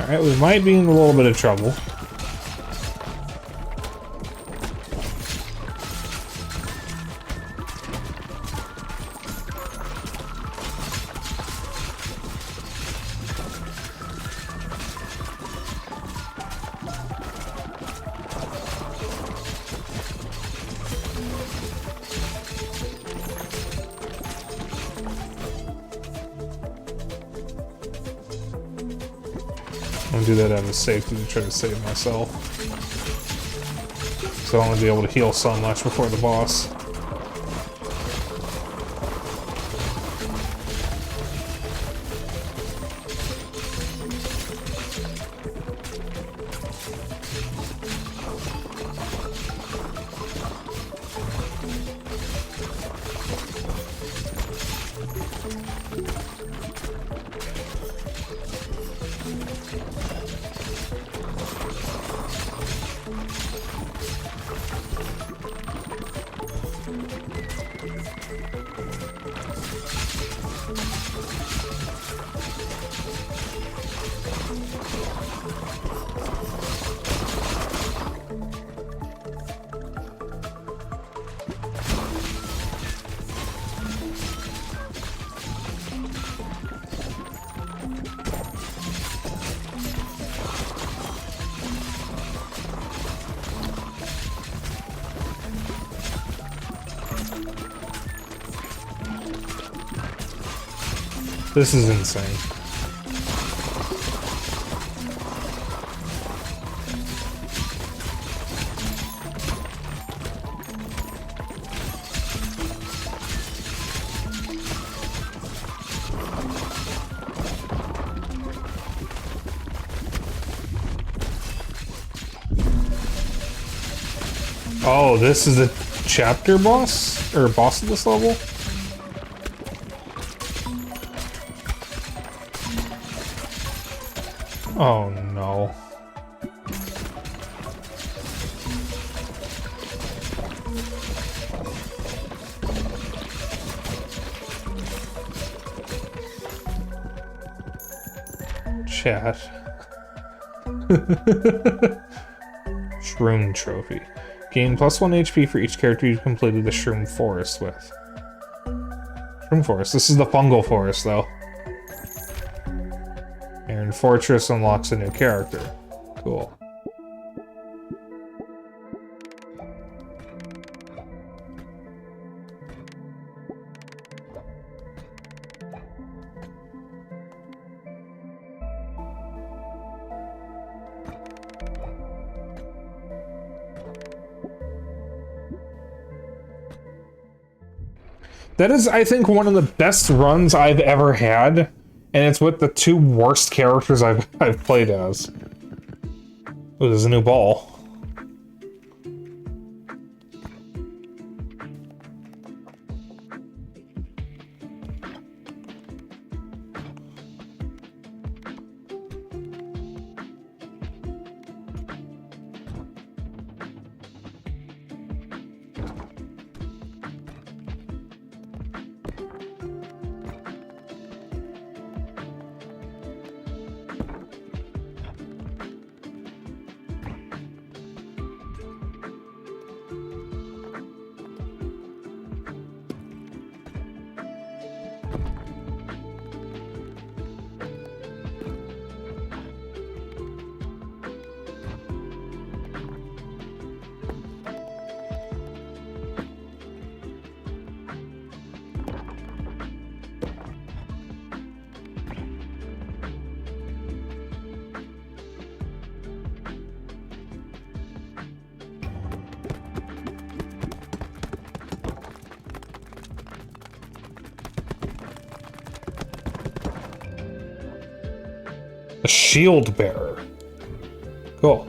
Alright, we might be in a little bit of trouble. I'm gonna do that out of safety to try to save myself. So I want to be able to heal so much before the boss. This is insane. Oh, this is a chapter boss? Or boss of this level? Oh no. Chat. Shroom trophy. Gain +1 HP for each character you've completed the Shroom Forest with. Shroom Forest. This is the fungal forest, though. Iron Fortress unlocks a new character. Cool. That is, I think, one of the best runs I've ever had, and it's with the two worst characters I've played as. Oh, there's a new ball. A shield bearer. Cool.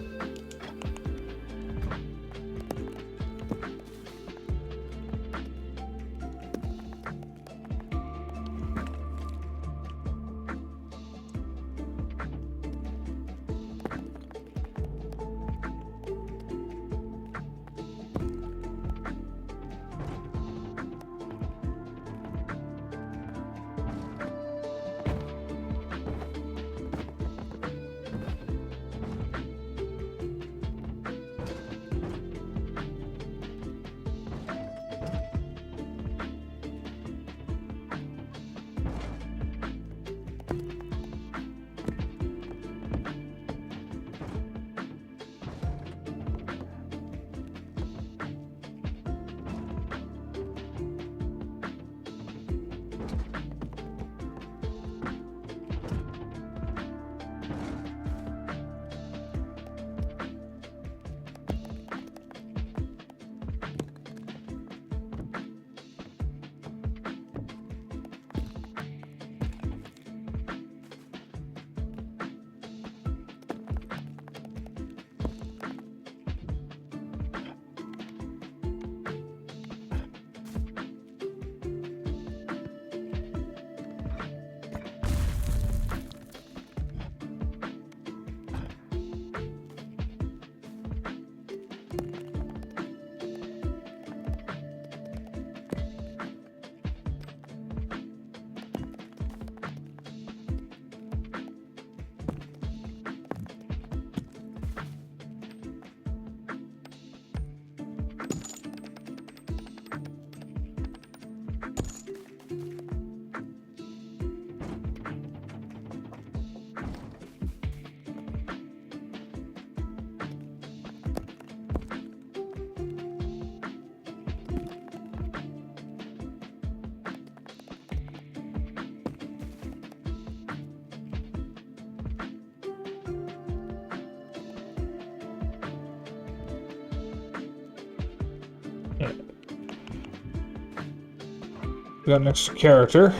We got an extra character.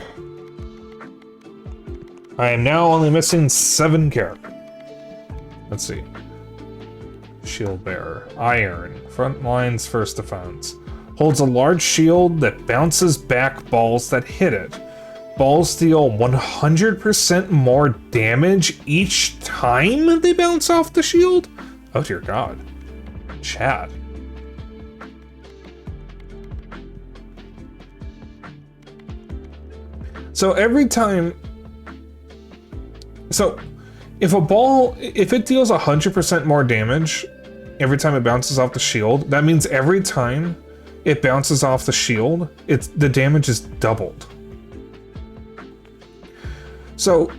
I am now only missing 7 characters. Let's see. Shield bearer. Iron. Front lines, first defense. Holds a large shield that bounces back balls that hit it. Balls deal 100% more damage each time they bounce off the shield? Oh dear god. Chat. So every time... So, if it deals 100% more damage every time it bounces off the shield, that means every time it bounces off the shield, the damage is doubled. So,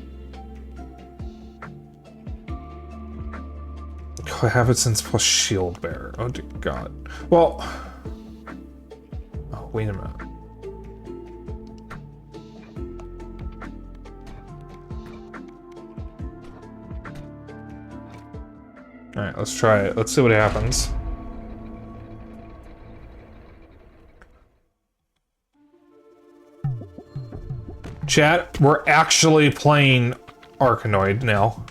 Cohabitants plus shield bearer. Oh dear god. Well, oh, wait a minute. Alright, let's try it. Let's see what happens. Chat, we're actually playing Arkanoid now.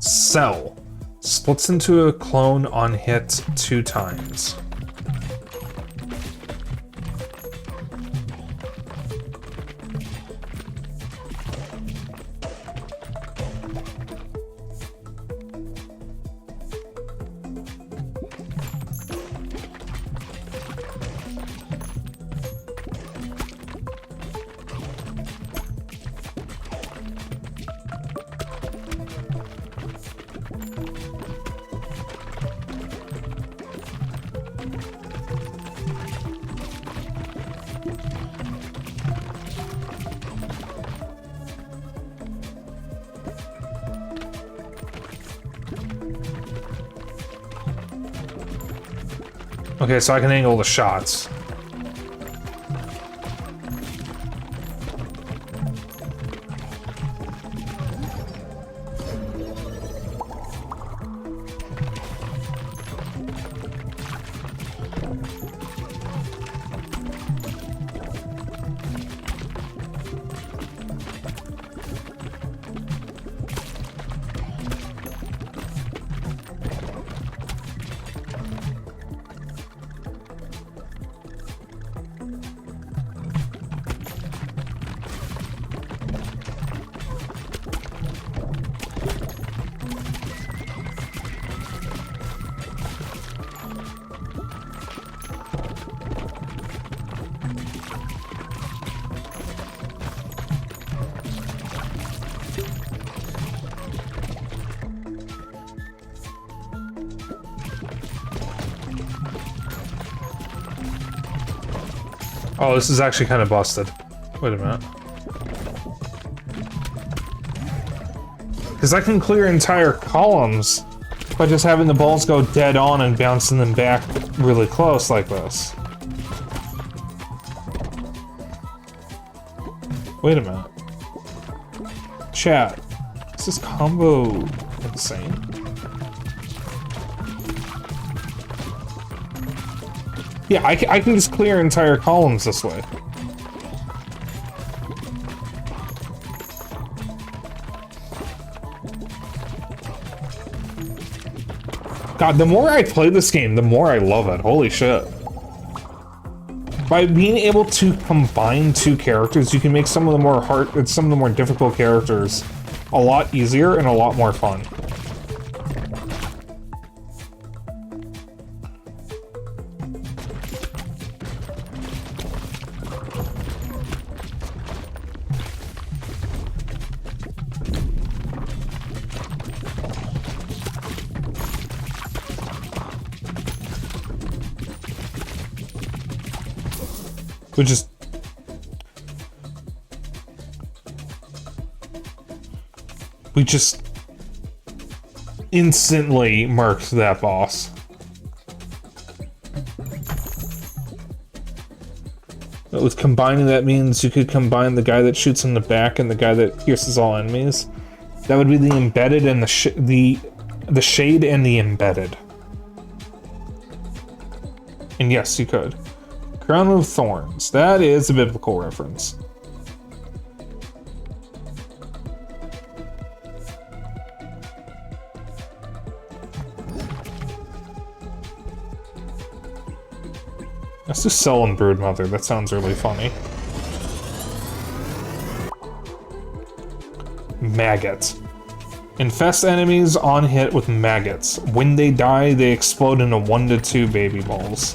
Cell. Splits into a clone on hit 2 times. Okay, so I can angle the shots. Oh, this is actually kind of busted. Wait a minute. Because I can clear entire columns by just having the balls go dead on and bouncing them back really close like this. Wait a minute. Chat. Is this combo insane? Yeah, I can just clear entire columns this way. God, the more I play this game, the more I love it. Holy shit. By being able to combine 2 characters, you can make some of the more difficult characters a lot easier and a lot more fun. We just instantly marked that boss. With combining, that means you could combine the guy that shoots in the back and the guy that pierces all enemies. That would be the embedded and the shade and the embedded. And yes, you could. Crown of Thorns. That is a biblical reference. Let's just sell and Broodmother. That sounds really funny. Maggots. Infest enemies on hit with maggots. When they die, they explode into 1 to 2 baby balls.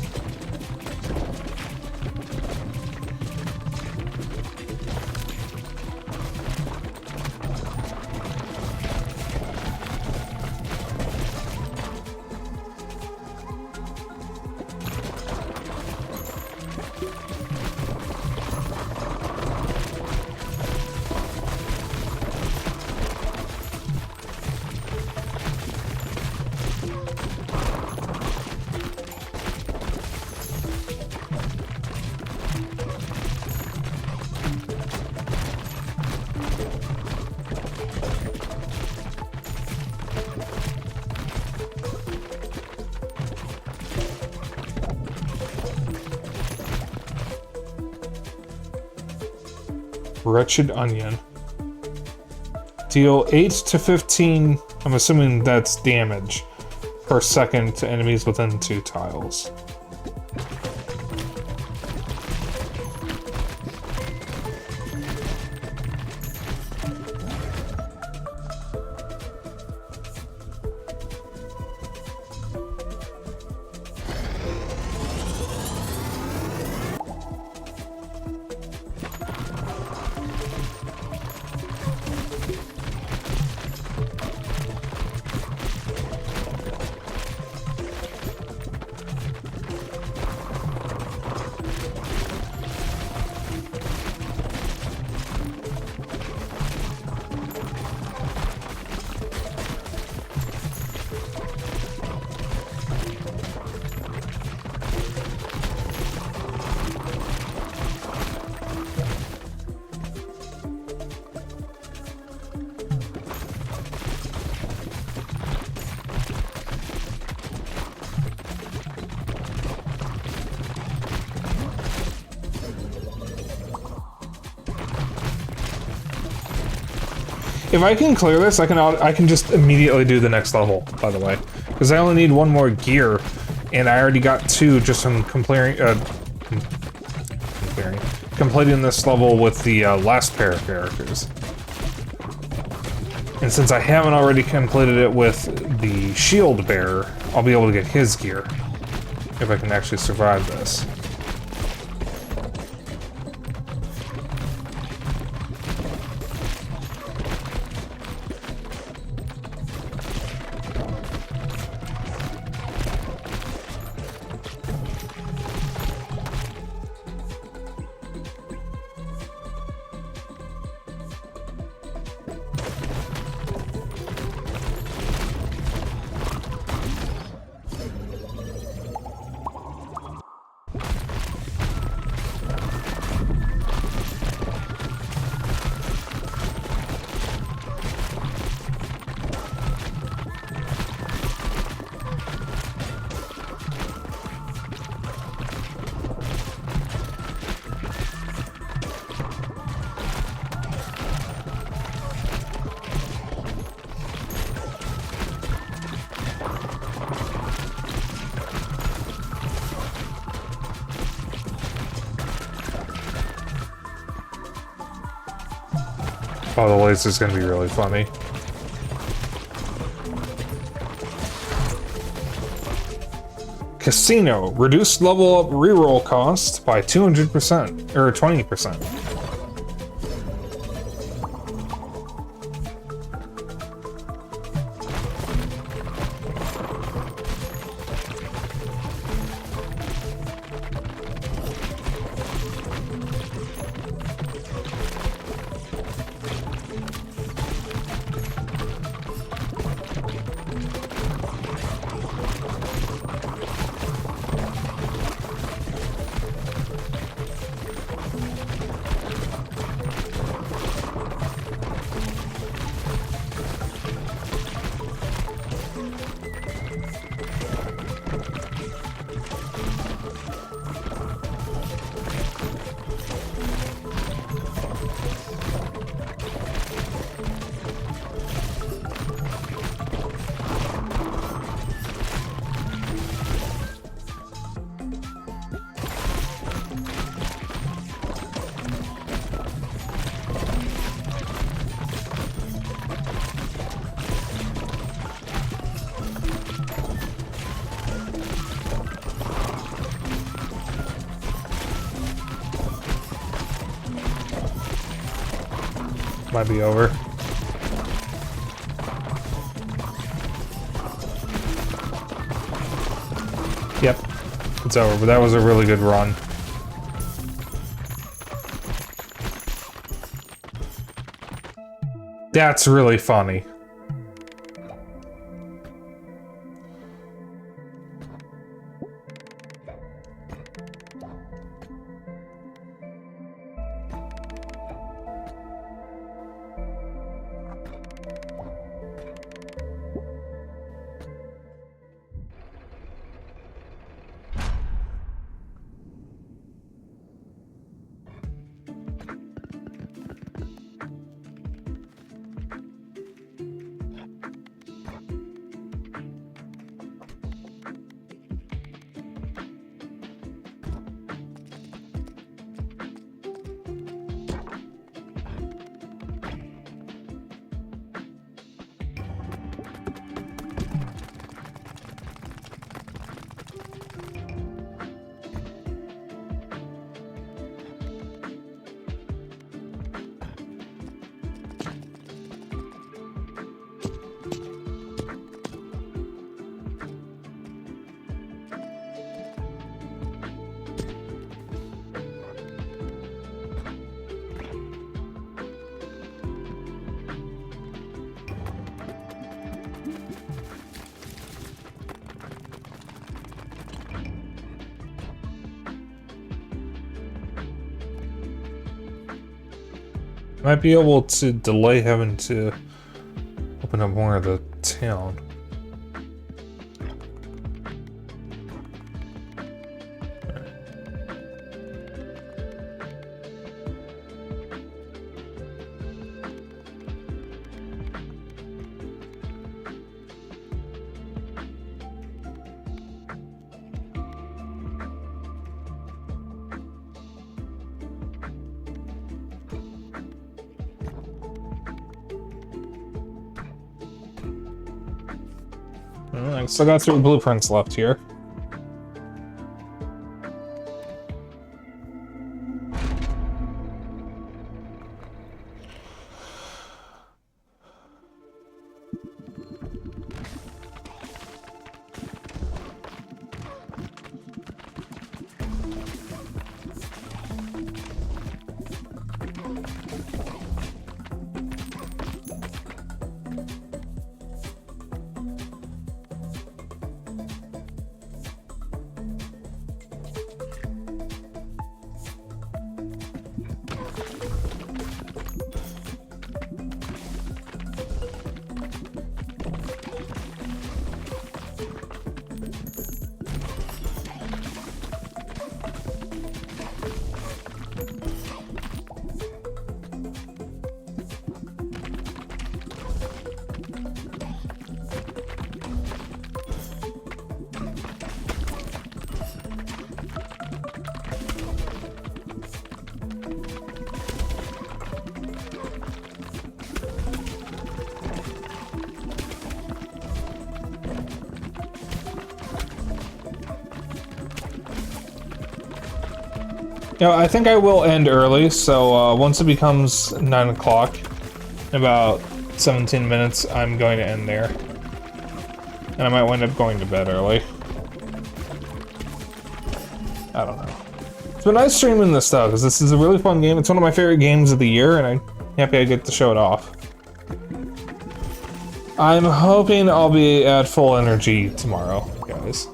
Wretched Onion. Deal 8 to 15, I'm assuming that's damage, per second to enemies within 2 tiles. If I can clear this, I can just immediately do the next level, by the way. Because I only need 1 more gear, and I already got 2 just from completing this level with the last pair of characters. And since I haven't already completed it with the shield bearer, I'll be able to get his gear. If I can actually survive this. Oh, the laser's gonna be really funny. Casino. Reduced level up reroll cost by 200%, or 20%. Might be over. Yep, it's over, but that was a really good run. That's really funny. Might be able to delay having to open up more of the town. I still got 3 blueprints left here. You know, I think I will end early, so once it becomes 9 o'clock, in about 17 minutes, I'm going to end there. And I might wind up going to bed early. I don't know. It's been nice streaming this though, because this is a really fun game. It's one of my favorite games of the year, and I'm happy I get to show it off. I'm hoping I'll be at full energy tomorrow, guys.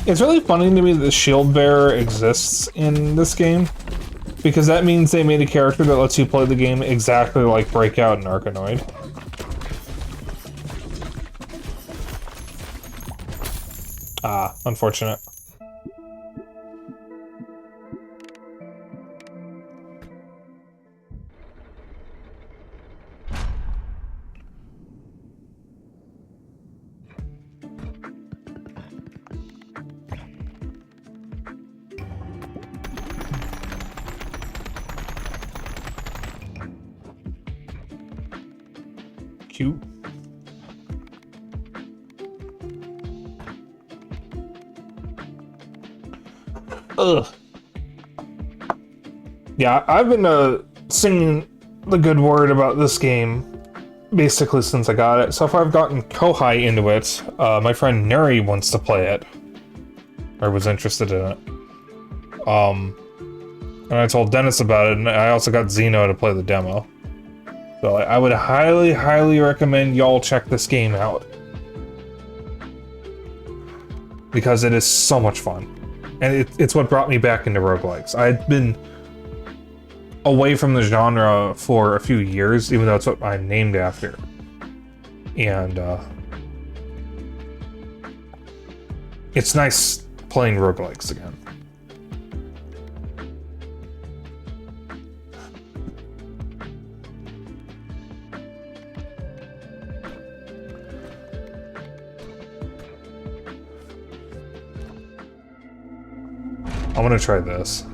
It's really funny to me that the shield bearer exists in this game, because that means they made a character that lets you play the game exactly like Breakout and Arkanoid. Ah, unfortunate. Cute. Ugh. Yeah, I've been singing the good word about this game basically since I got it. So far I've gotten Kohai into it. My friend Neri wants to play it. Or was interested in it. And I told Dennis about it, and I also got Zeno to play the demo. So I would highly, highly recommend y'all check this game out. Because it is so much fun. And it's what brought me back into roguelikes. I had been away from the genre for a few years, even though it's what I'm named after. And it's nice playing roguelikes again. I'm gonna try this.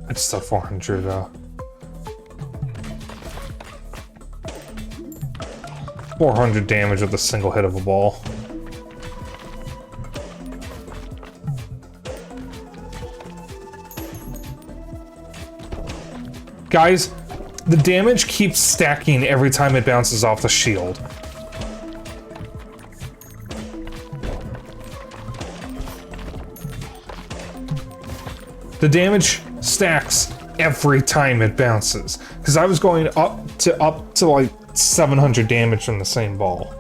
It's the 400 though. 400 damage with a single hit of a ball. Guys, the damage keeps stacking every time it bounces off the shield. The damage stacks every time it bounces. Because I was going up to like 700 damage from the same ball.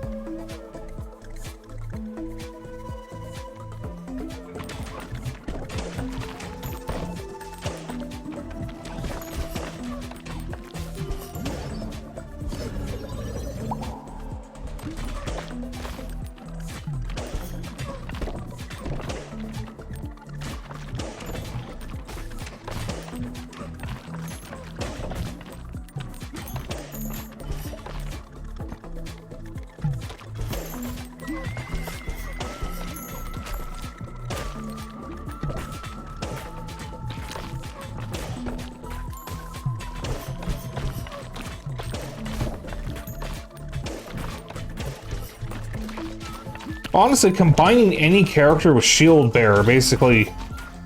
Honestly, combining any character with Shield Bearer basically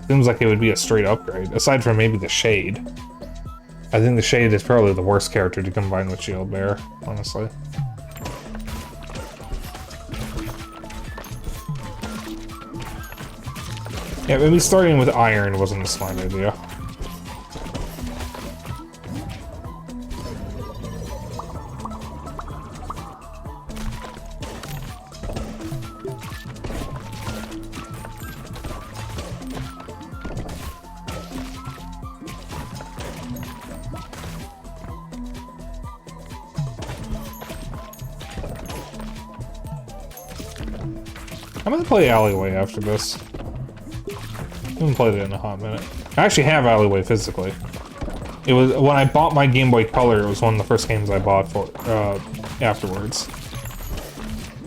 seems like it would be a straight upgrade, aside from maybe the Shade. I think the Shade is probably the worst character to combine with Shield Bearer, honestly. Yeah, maybe starting with Iron wasn't a smart idea. I'm gonna play Alleyway after this. I haven't played it in a hot minute. I actually have Alleyway physically. It was when I bought my Game Boy Color. It was one of the first games I bought for afterwards.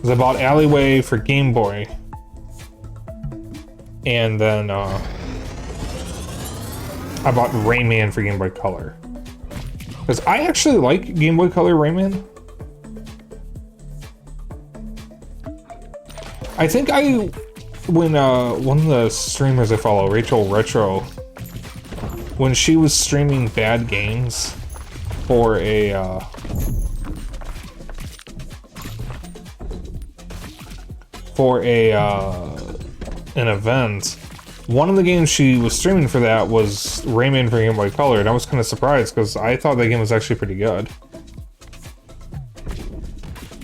'Cause I bought Alleyway for Game Boy. And then I bought Rayman for Game Boy Color. Because I actually like Game Boy Color Rayman. I think when one of the streamers I follow, Rachel Retro, when she was streaming bad games for an event, one of the games she was streaming for that was Rayman for Game Boy Color, and I was kind of surprised because I thought that game was actually pretty good.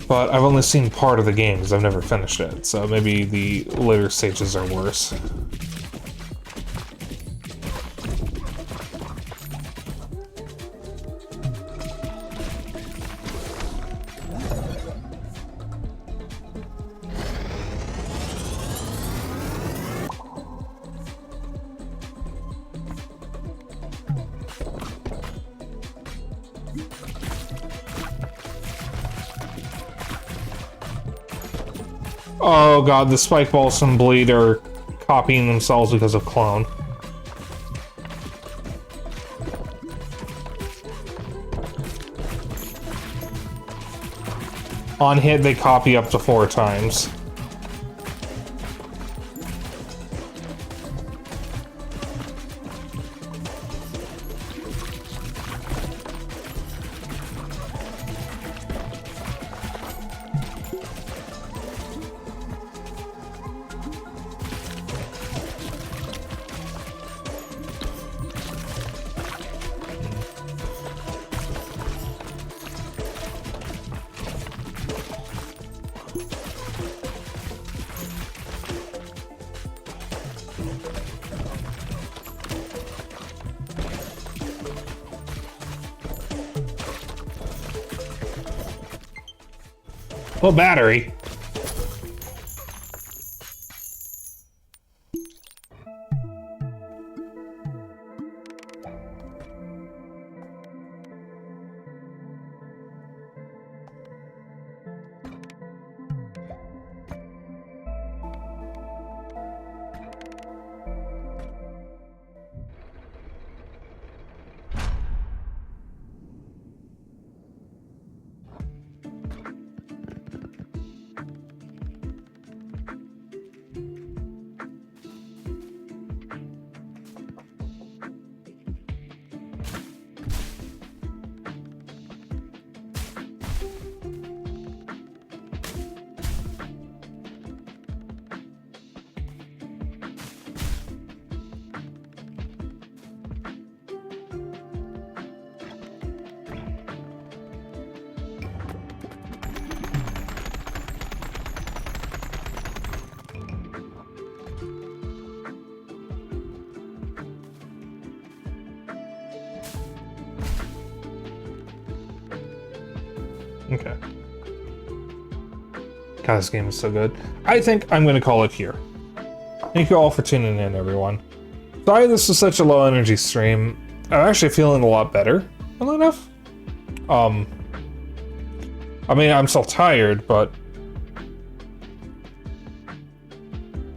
But I've only seen part of the game because I've never finished it, so maybe the later stages are worse. Oh god, the Spike Balls and Bleed are copying themselves because of Clone. On hit, they copy up to 4 times. Well, battery. Okay. God, this game is so good. I think I'm going to call it here. Thank you all for tuning in, everyone. Sorry this was such a low energy stream. I'm actually feeling a lot better, funnily enough. I mean, I'm still tired, but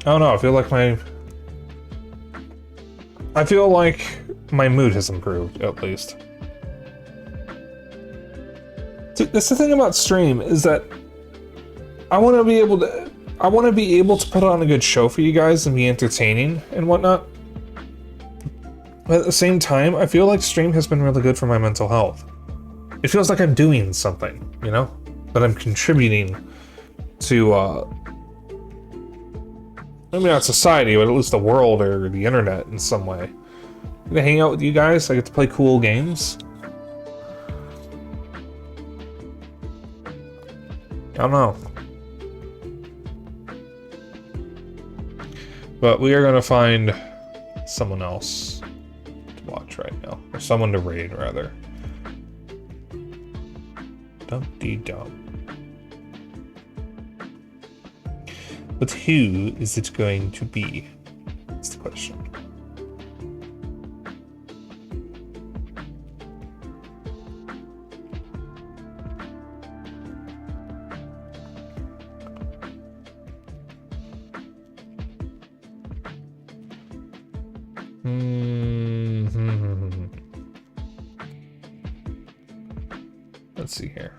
I don't know, I feel like my mood has improved, at least. That's the thing about stream, is that I want to be able to put on a good show for you guys and be entertaining and whatnot. But at the same time, I feel like stream has been really good for my mental health. It feels like I'm doing something, you know? That I'm contributing to, maybe not society, but at least the world or the internet in some way. I get to hang out with you guys, I get to play cool games. I don't know. But we are going to find someone else to watch right now. Or someone to raid, rather. Dum-dee-dum. But who is it going to be? That's the question. Let's see here.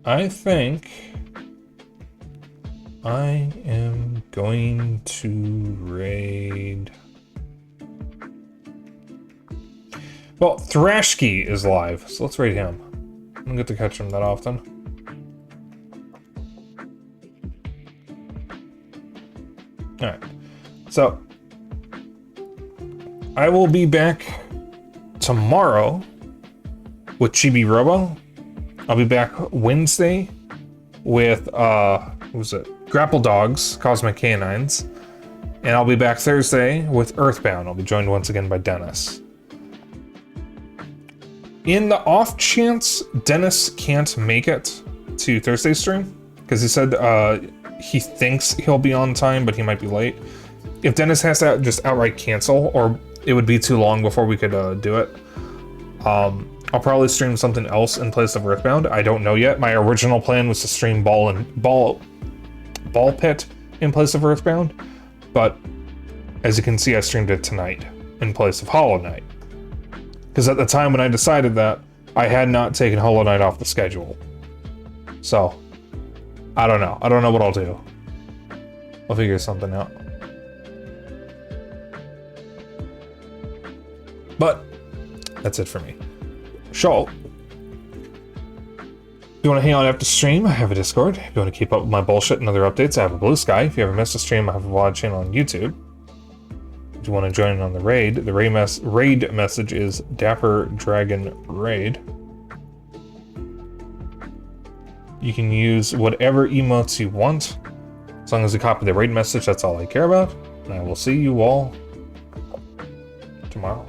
I think I am going to raid. Well, Thrashkey is live, so let's raid him. I don't get to catch him that often. Alright, so I will be back tomorrow with Chibi Robo. I'll be back Wednesday with, what was it? Grapple Dogs, Cosmic Canines. And I'll be back Thursday with Earthbound. I'll be joined once again by Dennis. In the off chance Dennis can't make it to Thursday's stream, because he said he thinks he'll be on time, but he might be late. If Dennis has to just outright cancel, or it would be too long before we could do it, I'll probably stream something else in place of Earthbound. I don't know yet. My original plan was to stream Ball Pit in place of Earthbound, but as you can see, I streamed it tonight in place of Hollow Knight. Because at the time when I decided that, I had not taken Hollow Knight off the schedule. So, I don't know. I don't know what I'll do. I'll figure something out. But that's it for me. So, if you want to hang out after stream, I have a Discord. If you want to keep up with my bullshit and other updates, I have a Blue Sky. If you ever missed a stream, I have a vlog channel on YouTube. If you want to join in on the raid message is Dapper Dragon Raid. You can use whatever emotes you want. As long as you copy the raid message, that's all I care about. And I will see you all tomorrow.